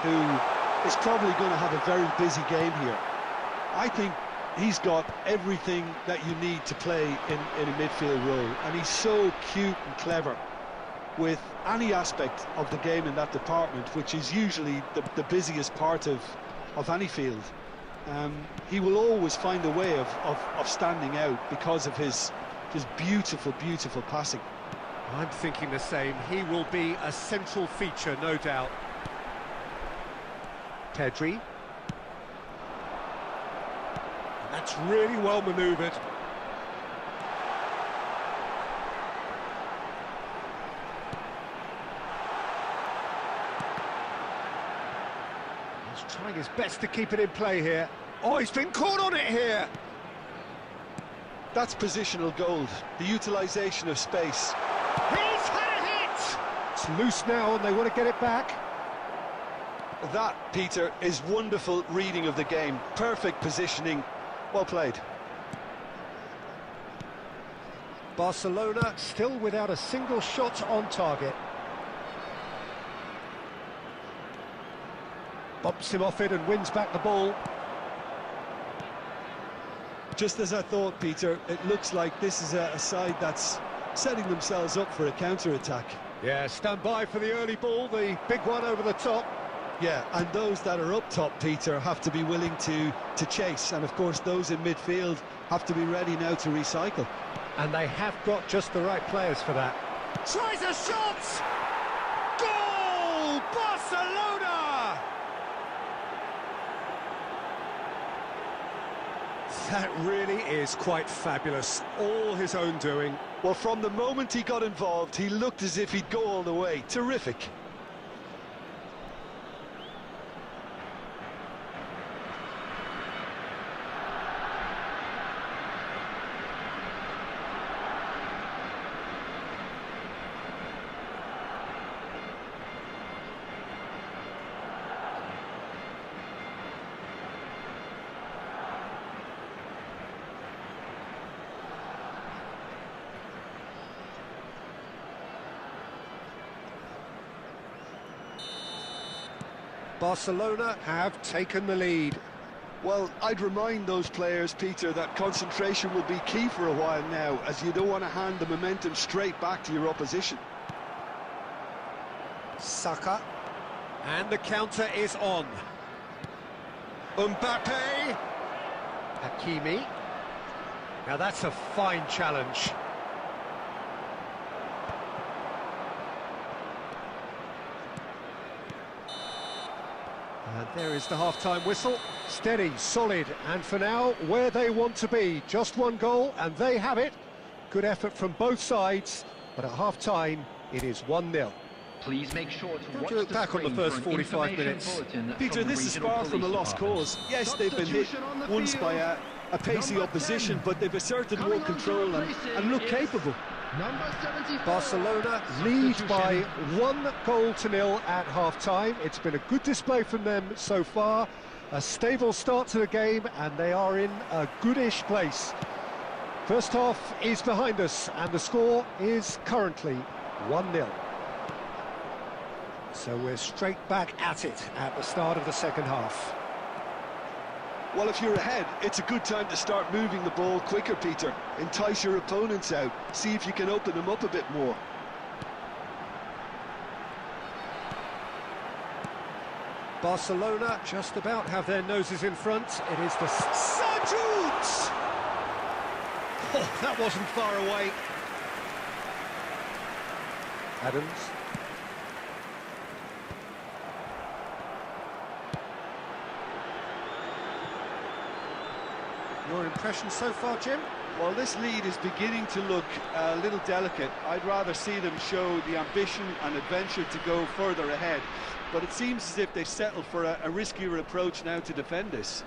who is probably going to have a very busy game here. I think he's got everything that you need to play in a midfield role, and he's so cute and clever with any aspect of the game in that department, which is usually the busiest part of any field. He will always find a way of standing out because of his beautiful, beautiful passing. I'm thinking the same. He will be a central feature, no doubt. Pedri. That's really well manoeuvred. He's trying his best to keep it in play here. Oh, he's been caught on it here. That's positional gold, the utilisation of space. He's had a hit! It's loose now and they want to get it back. That, Peter, is wonderful reading of the game. Perfect positioning. Well played. Barcelona still without a single shot on target. Bumps him off it and wins back the ball. Just as I thought, Peter, it looks like this is a side that's setting themselves up for a counter-attack. Yeah, stand by for the early ball, the big one over the top. Yeah, and those that are up top, Peter, have to be willing to chase, and of course those in midfield have to be ready now to recycle. And they have got just the right players for that. Tries a shot! Goal! Barcelona! That really is quite fabulous. All his own doing. Well, from the moment he got involved, he looked as if he'd go all the way. Terrific. Barcelona have taken the lead. Well, I'd remind those players, Peter, that concentration will be key for a while now, as you don't want to hand the momentum straight back to your opposition. Saka. And the counter is on. Mbappe. Hakimi. Now that's a fine challenge. And there is the half-time whistle. Steady, solid, and for now, where they want to be. Just one goal, and they have it. Good effort from both sides, but at half-time, it is 1-0. Please make sure to watch you look the back on the screen first for an 45 information minutes? bulletin Peter, from the this is regional far from a police lost department. cause. Yes, they've been hit Substitution on the once by field. a pacey Number opposition, 10. but they've asserted more Coming on to control replace him and look is capable. Number 74. Barcelona lead by Substitution. 1-0 at half-time. It's been a good display from them so far. A stable start to the game, and they are in a goodish place. First half is behind us, and the score is currently 1-0. So we're straight back at it at the start of the second half. Well, if you're ahead, it's a good time to start moving the ball quicker, Peter. Entice your opponents out, see if you can open them up a bit more. Barcelona just about have their noses in front. It is the Sajut! Oh, that wasn't far away. Adams. Your impression so far, Jim? Well, this lead is beginning to look a little delicate. I'd rather see them show the ambition and adventure to go further ahead. But it seems as if they settle for a riskier approach now to defend this.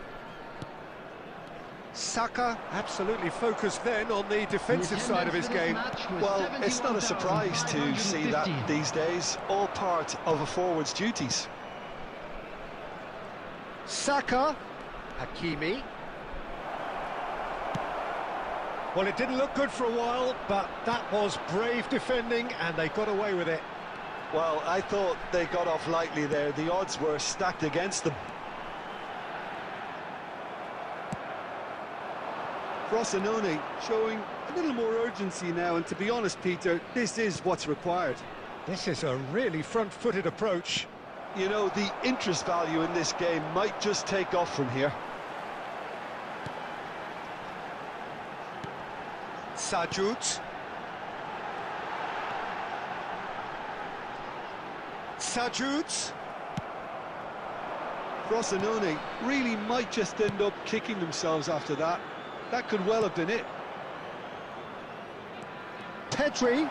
Saka absolutely focused then on the defensive side of his game. Well, it's not a surprise to see that these days, all part of a forward's duties. Saka. Hakimi. Well, it didn't look good for a while, but that was brave defending, and they got away with it. Well, I thought they got off lightly there. The odds were stacked against them. Frosinone showing a little more urgency now, and to be honest, Peter, this is what's required. This is a really front-footed approach. You know, the interest value in this game might just take off from here. Sajut. Sajut. Frosinone really might just end up kicking themselves after that. That could well have been it. Pedri.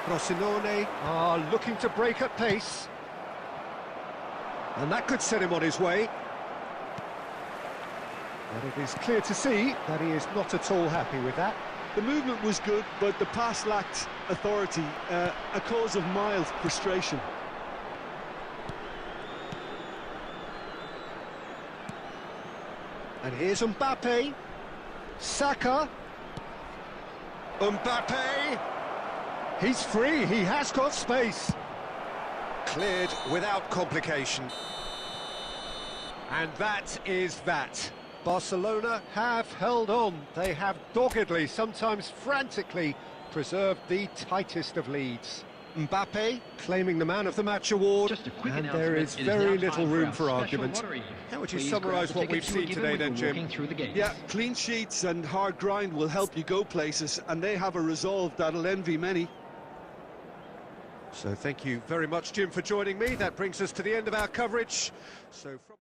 Frosinone are looking to break at pace. And that could set him on his way. But it is clear to see that he is not at all happy with that. The movement was good, but the pass lacked authority, a cause of mild frustration. And here's Mbappe. Saka. Mbappe. He's free, he has got space. Cleared without complication. And that is that. Barcelona have held on. They have doggedly, sometimes frantically, preserved the tightest of leads. Mbappe claiming the Man of the Match award, and there is very little room for argument. How would you summarise what we've seen today then, Jim? Yeah, clean sheets and hard grind will help you go places, and they have a resolve that'll envy many. So thank you very much, Jim, for joining me. That brings us to the end of our coverage. So from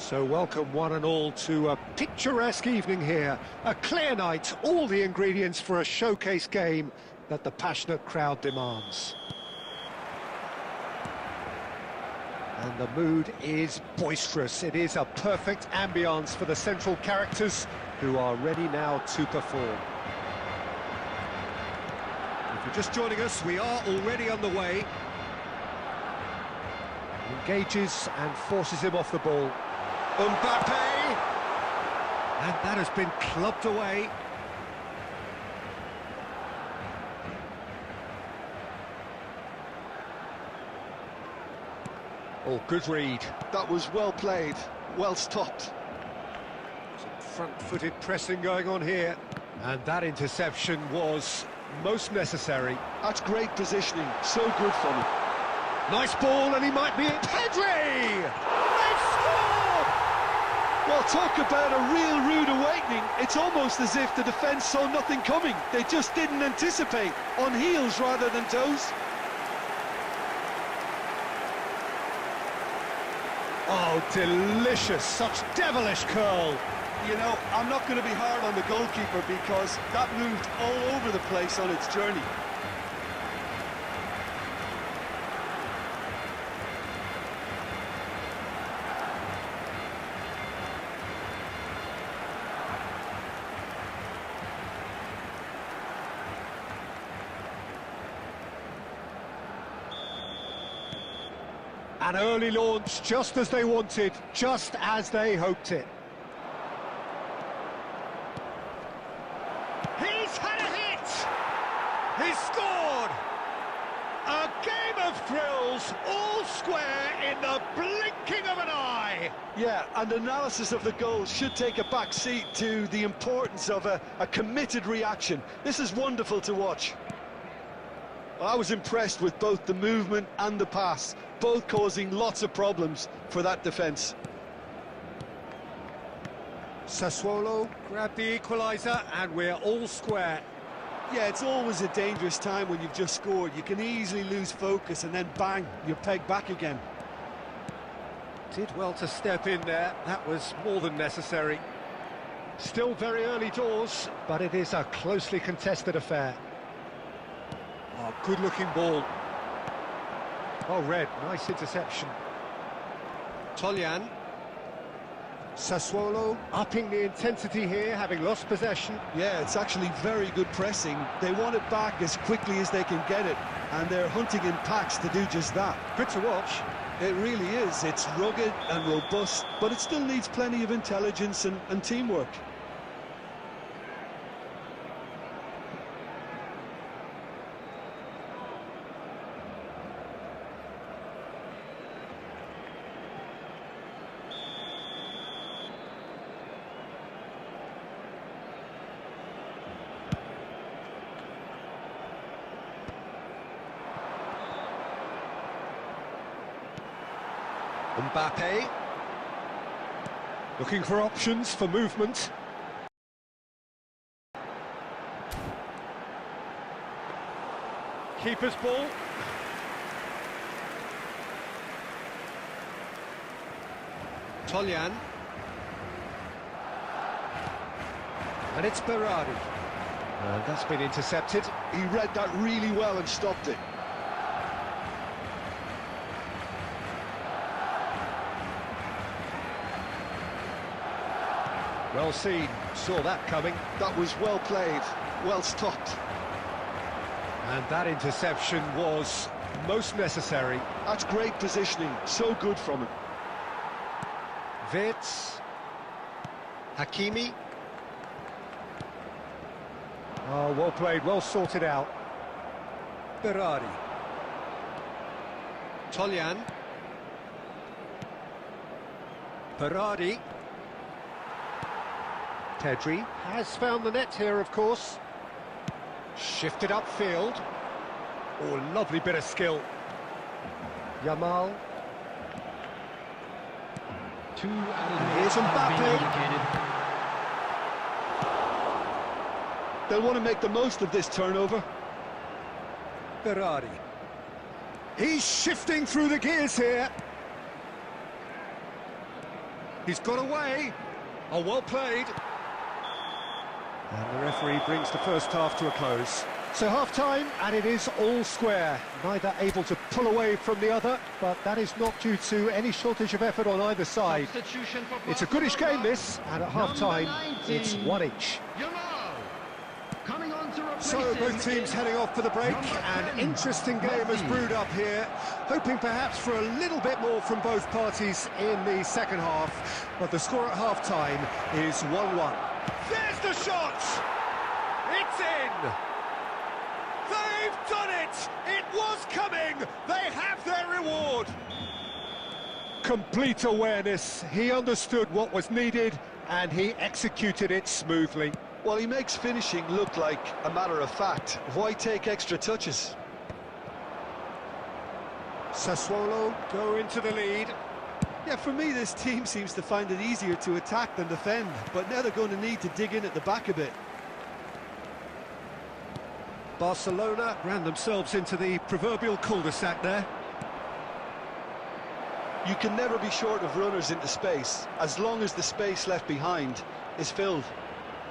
So welcome one and all to a picturesque evening here. A clear night, all the ingredients for a showcase game that the passionate crowd demands. And the mood is boisterous. It is a perfect ambience for the central characters who are ready now to perform. If you're just joining us, we are already underway. Engages and forces him off the ball. Mbappe! And that has been clubbed away. Oh, good read. That was well played, well stopped. Some front-footed pressing going on here. And that interception was most necessary. That's great positioning, so good from him. Nice ball, and he might be it. Pedri! They've scored! Well, talk about a real rude awakening. It's almost as if the defence saw nothing coming. They just didn't anticipate, on heels rather than toes. Oh, delicious, such devilish curl. You know, I'm not going to be hard on the goalkeeper because that moved all over the place on its journey. An early launch, just as they wanted, just as they hoped it. He's had a hit! He's scored! A game of thrills, all square in the blinking of an eye! Yeah, and analysis of the goal should take a back seat to the importance of a committed reaction. This is wonderful to watch. I was impressed with both the movement and the pass, both causing lots of problems for that defence. Sassuolo grabbed the equaliser and we're all square. Yeah, it's always a dangerous time when you've just scored. You can easily lose focus and then bang, you're pegged back again. Did well to step in there, that was more than necessary. Still very early doors, but it is a closely contested affair. Oh, good-looking ball. Oh, red, nice interception. Toljan. Sassuolo upping the intensity here, having lost possession. Yeah, it's actually very good pressing. They want it back as quickly as they can get it, and they're hunting in packs to do just that. Good to watch. It really is. It's rugged and robust, but it still needs plenty of intelligence and teamwork. Mbappe looking for options for movement. Keeper's ball. Toljan. And it's Berardi. And that's been intercepted. He read that really well and stopped it. Well seen, saw that coming. That was well played, well stopped. And that interception was most necessary. That's great positioning, so good from him. Wirtz. Hakimi. Oh, well played, well sorted out. Berardi. Toljan. Berardi. Pedri has found the net here, of course. Shifted upfield. Oh, lovely bit of skill. Yamal. Here's Mbappe. They'll want to make the most of this turnover. Berardi. He's shifting through the gears here. He's got away. Oh, well played. And the referee brings the first half to a close. So half-time, and it is all square. Neither able to pull away from the other, but that is not due to any shortage of effort on either side. It's a goodish game, this, and at half-time, it's one each. So both teams heading off for the break. An interesting game has brewed up here, hoping perhaps for a little bit more from both parties in the second half, but the score at half-time is 1-1. There's the shot! It's in! They've done it! It was coming! They have their reward! Complete awareness. He understood what was needed and he executed it smoothly. Well, he makes finishing look like a matter of fact. Why take extra touches? Sassuolo go into the lead. Yeah, for me, this team seems to find it easier to attack than defend, but now they're going to need to dig in at the back a bit. Barcelona ran themselves into the proverbial cul-de-sac there. You can never be short of runners into space, as long as the space left behind is filled.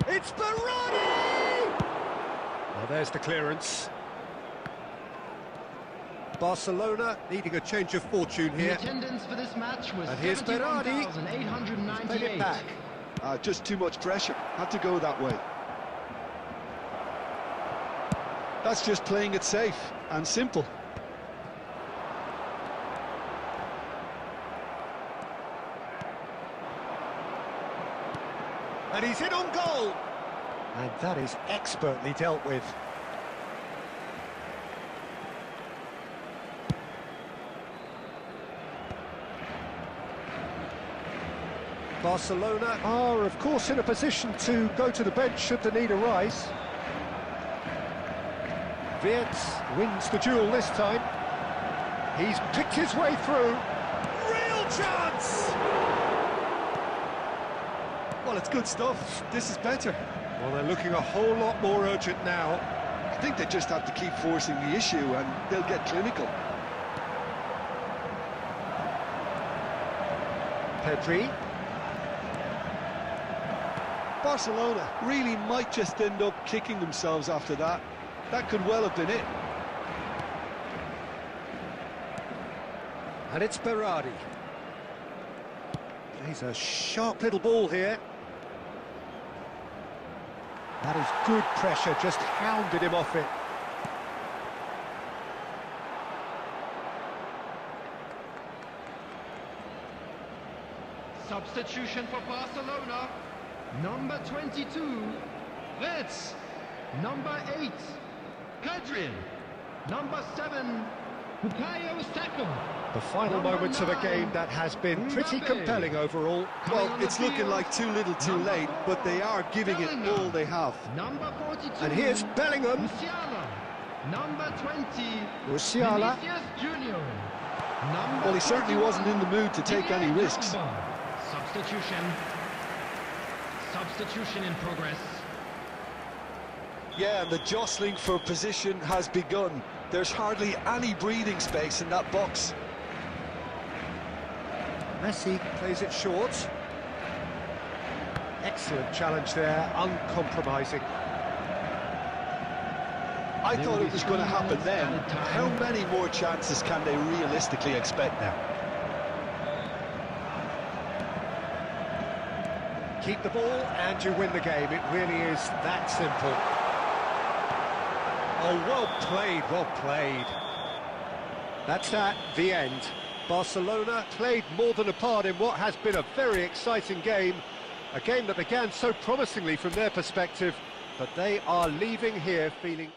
It's Berardi! Well, there's the clearance. Barcelona needing a change of fortune here. The attendance for this match was and here's Berardi. 71,898. Played it back. Just too much pressure. Had to go that way. That's just playing it safe and simple. And he's in on goal. And that is expertly dealt with. Barcelona are, of course, in a position to go to the bench should the need arise. Wirtz wins the duel this time. He's picked his way through. Real chance! Well, it's good stuff. This is better. Well, they're looking a whole lot more urgent now. I think they just have to keep forcing the issue and they'll get clinical. Pedri. Barcelona really might just end up kicking themselves after that. That could well have been it. And it's Berardi. He's a sharp little ball here. That is good pressure, just hounded him off it. Substitution for Barcelona. Number 22, Reds. Number 8, Kadrin. Number 7, Bukayo Saka. The final moments of a game that has been pretty compelling overall. Well, it's looking like too little too late, but they are giving it all they have. Number 42. And here's Bellingham. Musiala. Number 20. Musiala. Vinicius Junior. Number Well, he certainly 21, wasn't in the mood to take any risks. Substitution in progress. Yeah, and the jostling for position has begun. There's hardly any breathing space in that box. Messi plays it short. Excellent challenge there, uncompromising. I thought it was going to happen then. How many more chances can they realistically expect now? Keep the ball and you win the game. It really is that simple. Oh, well played, well played. That's the end. Barcelona played more than a part in what has been a very exciting game. A game that began so promisingly from their perspective, but they are leaving here feeling...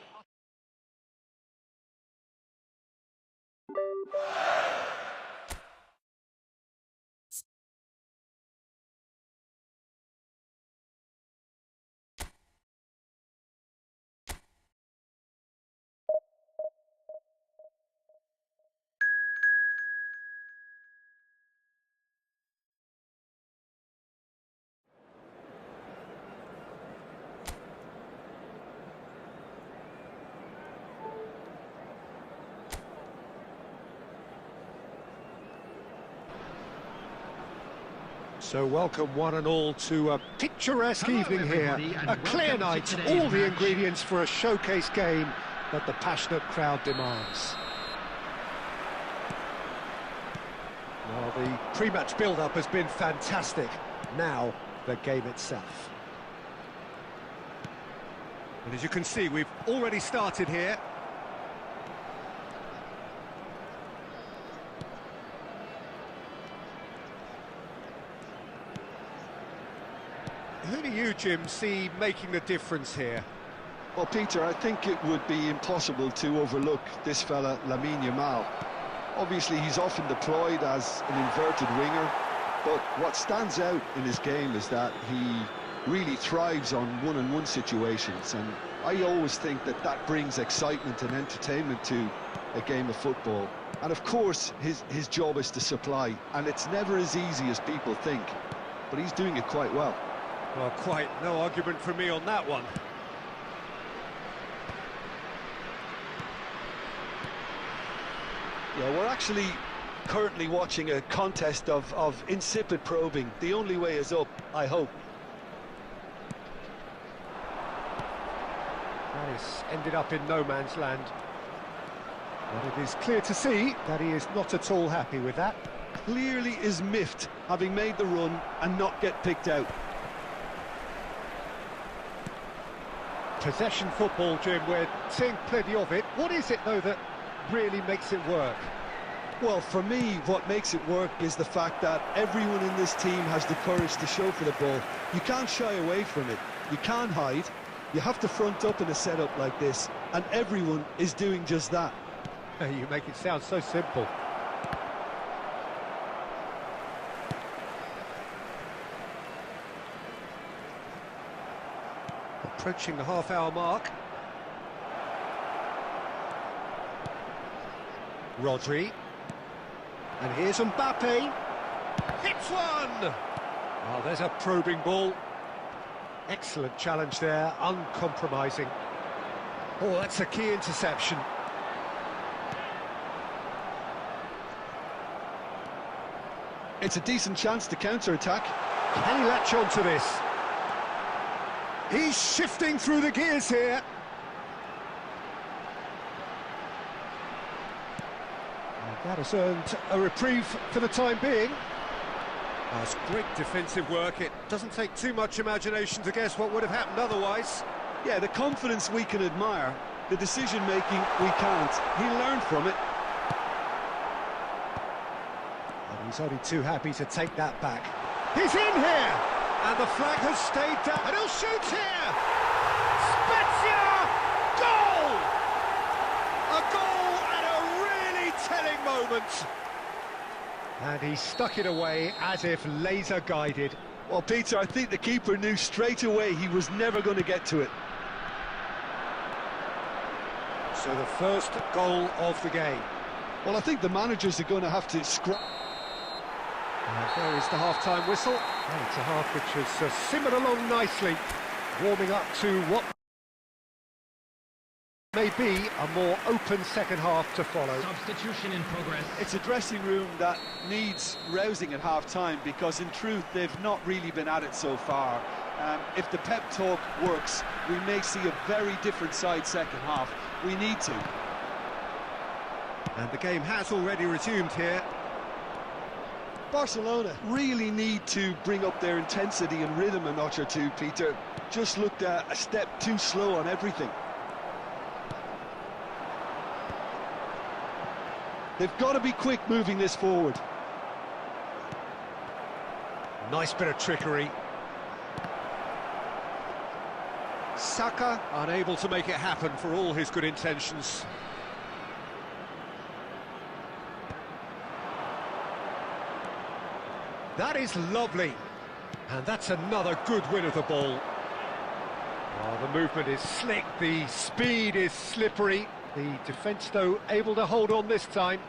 So welcome one and all to a picturesque evening here, a clear night, all the ingredients for a showcase game that the passionate crowd demands. Well, the pre-match build-up has been fantastic. Now, the game itself. And as you can see, we've already started here. Who do you, Jim, see making the difference here? Well, Peter, I think it would be impossible to overlook this fella, Lamine Yamal. Obviously, he's often deployed as an inverted winger, but what stands out in his game is that he really thrives on one-on-one situations, and I always think that that brings excitement and entertainment to a game of football. And of course, his job is to supply, and it's never as easy as people think, but he's doing it quite well. Well, quite no argument from me on that one. Yeah, we're actually currently watching a contest of insipid probing. The only way is up, I hope. That has ended up in no man's land. But it is clear to see that he is not at all happy with that. Clearly is miffed, having made the run and not get picked out. Possession football, Jim, we're seeing plenty of it. What is it, though, that really makes it work? Well, for me, what makes it work is the fact that everyone in this team has the courage to show for the ball. You can't shy away from it. You can't hide. You have to front up in a setup like this, and everyone is doing just that. You make it sound so simple. Approaching the half-hour mark. Rodri. And here's Mbappe. Hits one! Oh, there's a probing ball. Excellent challenge there, uncompromising. Oh, that's a key interception. It's a decent chance to counter-attack. Can he latch on to this? He's shifting through the gears here. And that has earned a reprieve for the time being. That's great defensive work. It doesn't take too much imagination to guess what would have happened otherwise. Yeah, the confidence we can admire, the decision-making we can't. He learned from it. And he's only too happy to take that back. He's in here! And the flag has stayed down. And he'll shoot here! Spezia! Goal! A goal at a really telling moment. And he stuck it away as if laser-guided. Well, Peter, I think the keeper knew straight away he was never going to get to it. So the first goal of the game. Well, I think the managers are going to have to scrap. And there is the half-time whistle. And it's a half which has simmered along nicely, warming up to what may be a more open second half to follow. Substitution in progress. It's a dressing room that needs rousing at half-time because, in truth, they've not really been at it so far. If the pep talk works, we may see a very different side second half. We need to. And the game has already resumed here. Barcelona really need to bring up their intensity and rhythm a notch or two, Peter. Just looked a step too slow on everything. They've got to be quick moving this forward. Nice bit of trickery. Saka unable to make it happen for all his good intentions. That is lovely. And that's another good win of the ball. Oh, the movement is slick, the speed is slippery. The defence, though, able to hold on this time.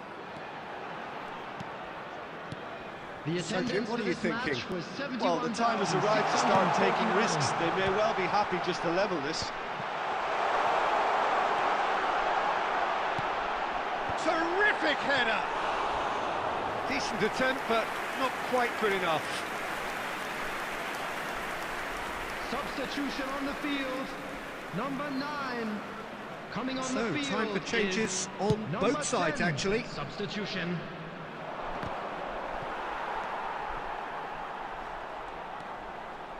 The attendance what are for you this thinking? match was Well, the time has arrived to start taking risks. They may well be happy just to level this. Terrific header! Decent attempt, but not quite good enough. Substitution on the field. Number 9. Coming on the field. So, time for changes on number both sides, 10. actually. Substitution.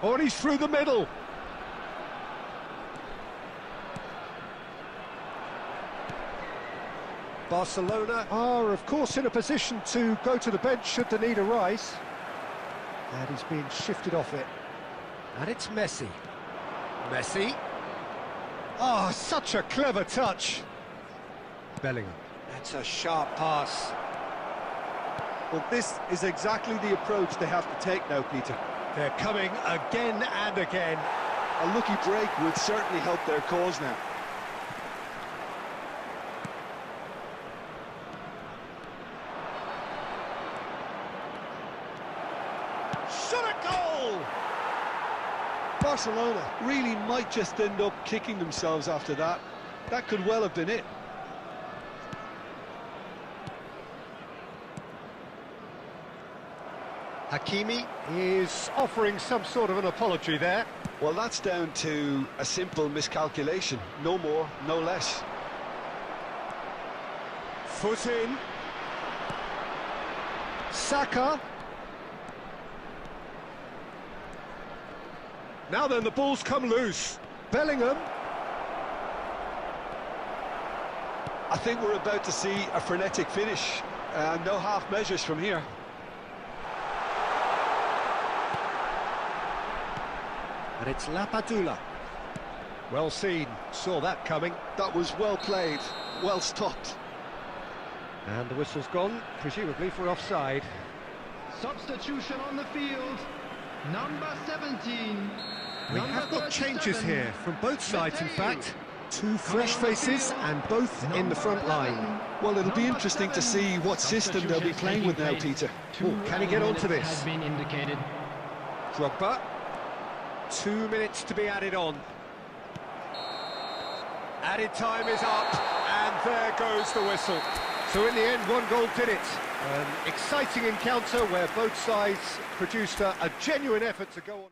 Oh, and he's through the middle. Barcelona are, of course, in a position to go to the bench should the need arise. And he's being shifted off it. And it's Messi. Messi. Oh, such a clever touch. Bellingham. That's a sharp pass. Well, this is exactly the approach they have to take now, Peter. They're coming again and again. A lucky break would certainly help their cause now. Shot a goal! Barcelona really might just end up kicking themselves after that. That could well have been it. Hakimi is offering some sort of an apology there. Well, that's down to a simple miscalculation. No more, no less. Foot in. Saka. Now then, the ball's come loose. Bellingham. I think we're about to see a frenetic finish. No half measures from here. And it's Lapadula. Well seen, saw that coming. That was well played, well stopped. And the whistle's gone, presumably for offside. Substitution on the field. Number 17. We Number have got 37, changes here, from both sides in Mateo. fact. Two fresh faces and both in the front line. Well, it'll be interesting to see what system they'll be playing with now, Peter. Oh, can he get onto this? Has been indicated. Drogba. 2 minutes to be added on. Added time is up, and there goes the whistle. So in the end, one goal did it. An exciting encounter where both sides produced a genuine effort to go on.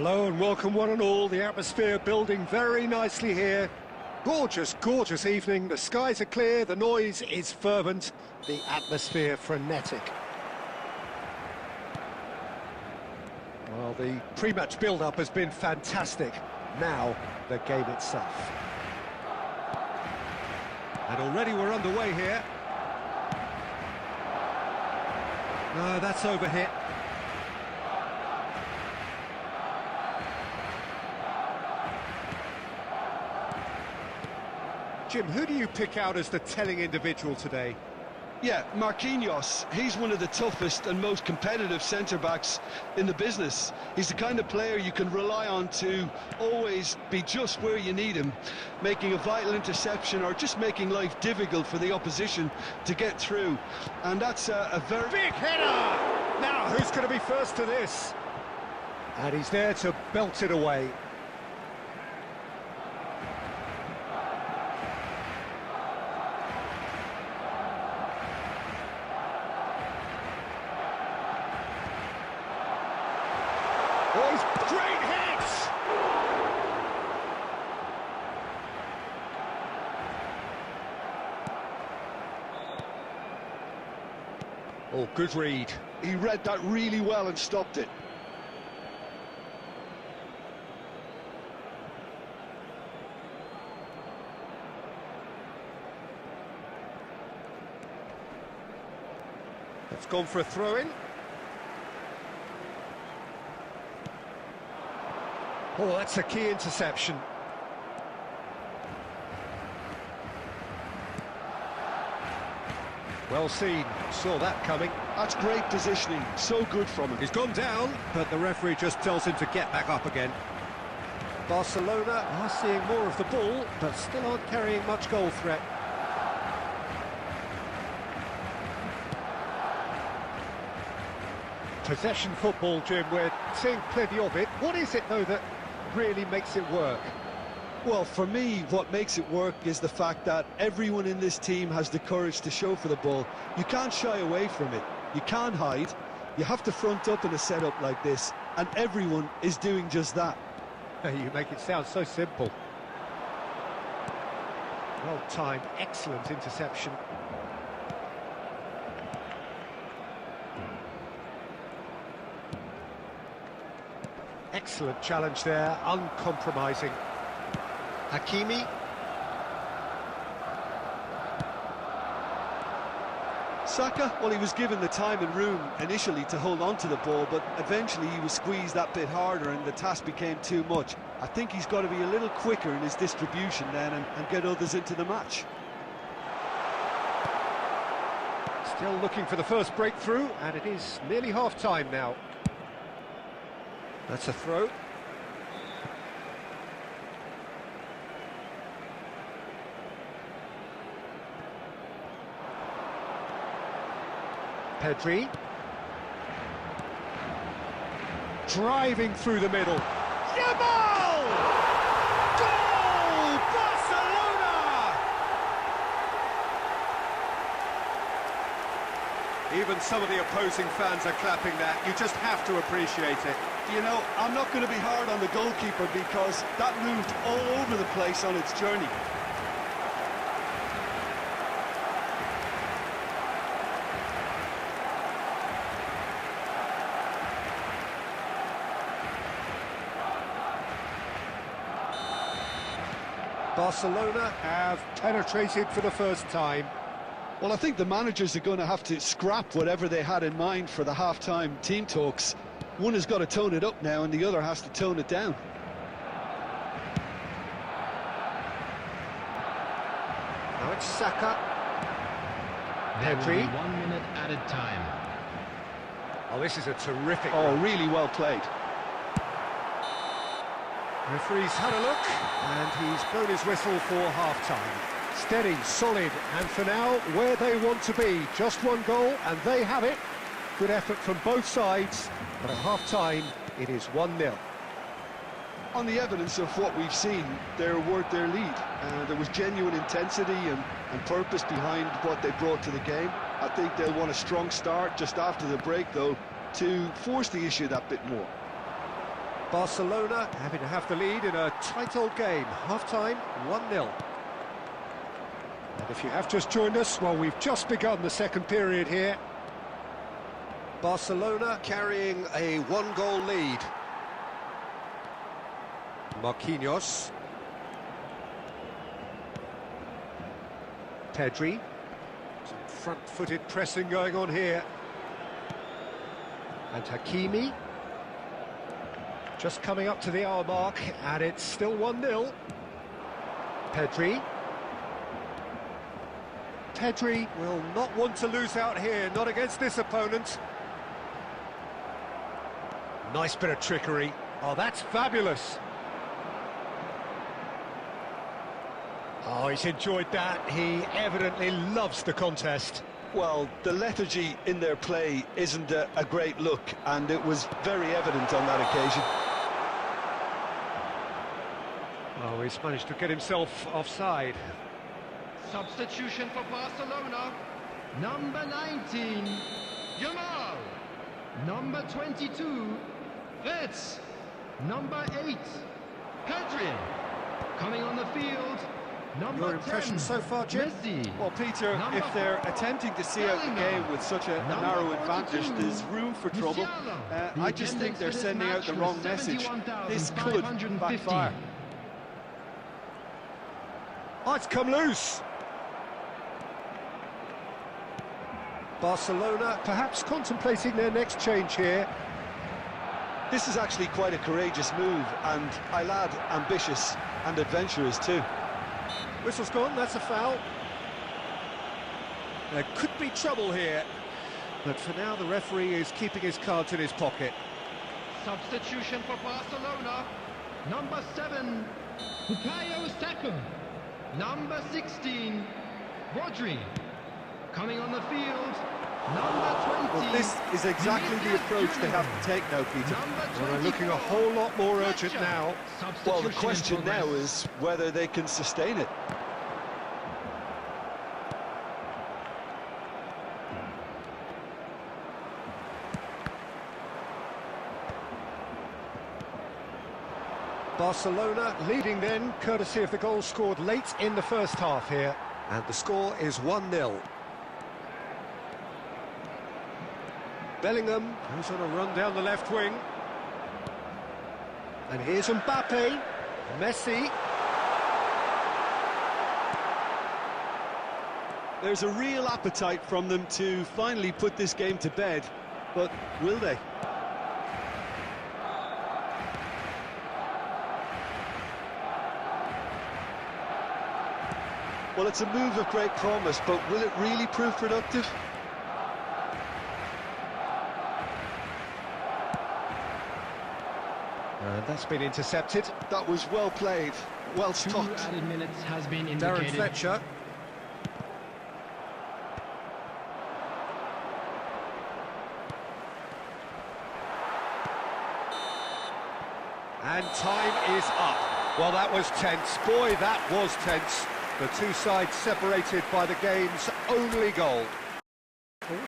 Hello and welcome one and all. The atmosphere building very nicely here. Gorgeous, gorgeous evening. The skies are clear, the noise is fervent, the atmosphere frenetic. Well, the pre-match build-up has been fantastic. Now, the game itself. And already we're underway here. No, that's overhit. Jim, who do you pick out as the telling individual today? Yeah, Marquinhos. He's one of the toughest and most competitive centre-backs in the business. He's the kind of player you can rely on to always be just where you need him, making a vital interception or just making life difficult for the opposition to get through. And that's a very... Big header! Now, who's going to be first to this? And he's there to belt it away. Oh, he's great hits! Oh, good read. He read that really well and stopped it. It's gone for a throw-in. Oh, that's a key interception. Well seen, saw that coming. That's great positioning, so good from him. He's gone down, but the referee just tells him to get back up again. Barcelona are seeing more of the ball, but still aren't carrying much goal threat. Possession football, Jim, we're seeing plenty of it. What is it, though, that really makes it work? Well, for me, what makes it work is the fact that everyone in this team has the courage to show for the ball. You can't shy away from it. You can't hide. You have to front up in a setup like this, and everyone is doing just that. You make it sound so simple. Well timed, excellent interception. Excellent challenge there, uncompromising. Hakimi. Saka, well, he was given the time and room initially to hold on to the ball, but eventually he was squeezed that bit harder and the task became too much. I think he's got to be a little quicker in his distribution then and get others into the match. Still looking for the first breakthrough, and it is nearly half-time now. That's a throw. Pedri. Driving through the middle. Yamal! Goal! Barcelona! Even some of the opposing fans are clapping that. You just have to appreciate it. You know, I'm not going to be hard on the goalkeeper because that moved all over the place on its journey. Barcelona have penetrated for the first time. Well, I think the managers are going to have to scrap whatever they had in mind for the half-time team talks. One has got to tone it up now and the other has to tone it down. Now it's Saka. There will be Pedri. 1 minute added time. Oh, this is a terrific Oh, run. really well played. Referee's had a look, and he's blown his whistle for half-time. Steady, solid, and for now, where they want to be. Just one goal, and they have it. Good effort from both sides, but at half-time, it is 1-0. On the evidence of what we've seen, they're worth their lead. There was genuine intensity and purpose behind what they brought to the game. I think they'll want a strong start just after the break, though, to force the issue that bit more. Barcelona happy to have the lead in a tight old game. Half-time, 1-0. And if you have just joined us, well, we've just begun the second period here. Barcelona carrying a one-goal lead. Marquinhos. Pedri. Some front-footed pressing going on here. And Hakimi. Just coming up to the hour mark, and it's still 1-0. Pedri. Pedri will not want to lose out here, not against this opponent. Nice bit of trickery. Oh, that's fabulous. Oh, he's enjoyed that. He evidently loves the contest. Well, the lethargy in their play isn't a great look, and it was very evident on that occasion. Oh, he's managed to get himself offside. Substitution for Barcelona. Number 19, Yamal. Number 22, Retz. Number 8, Pedri. Coming on the field, number Your impression 10, so far, Jim? Messi. Well, Peter, Number if they're 4, attempting to see out the game with such a narrow advantage, there's room for trouble. I just think they're sending out the wrong message. This could backfire. Oh, it's come loose. Barcelona perhaps contemplating their next change here. This is actually quite a courageous move, and I'll add ambitious and adventurous too. Whistle's gone, that's a foul. There could be trouble here, but for now the referee is keeping his cards in his pocket. Substitution for Barcelona. Number 7, Bukayo Saka. Number 16, Rodri. Coming on the field, number 20. Well, this is exactly the approach they have to take now, Peter. Well, they're looking a whole lot more urgent now. Well, the question now is whether they can sustain it. Barcelona leading then, courtesy of the goal scored late in the first half here. And the score is 1-0. Bellingham, who's on a run down the left wing. And here's Mbappe. Messi. There's a real appetite from them to finally put this game to bed, but will they? Well, it's a move of great promise, but will it really prove productive? And that's been intercepted. That was well played, well 2 stopped. added minutes has been Darren indicated. Fletcher. And time is up. Well, that was tense. Boy, that was tense. The two sides separated by the game's only goal.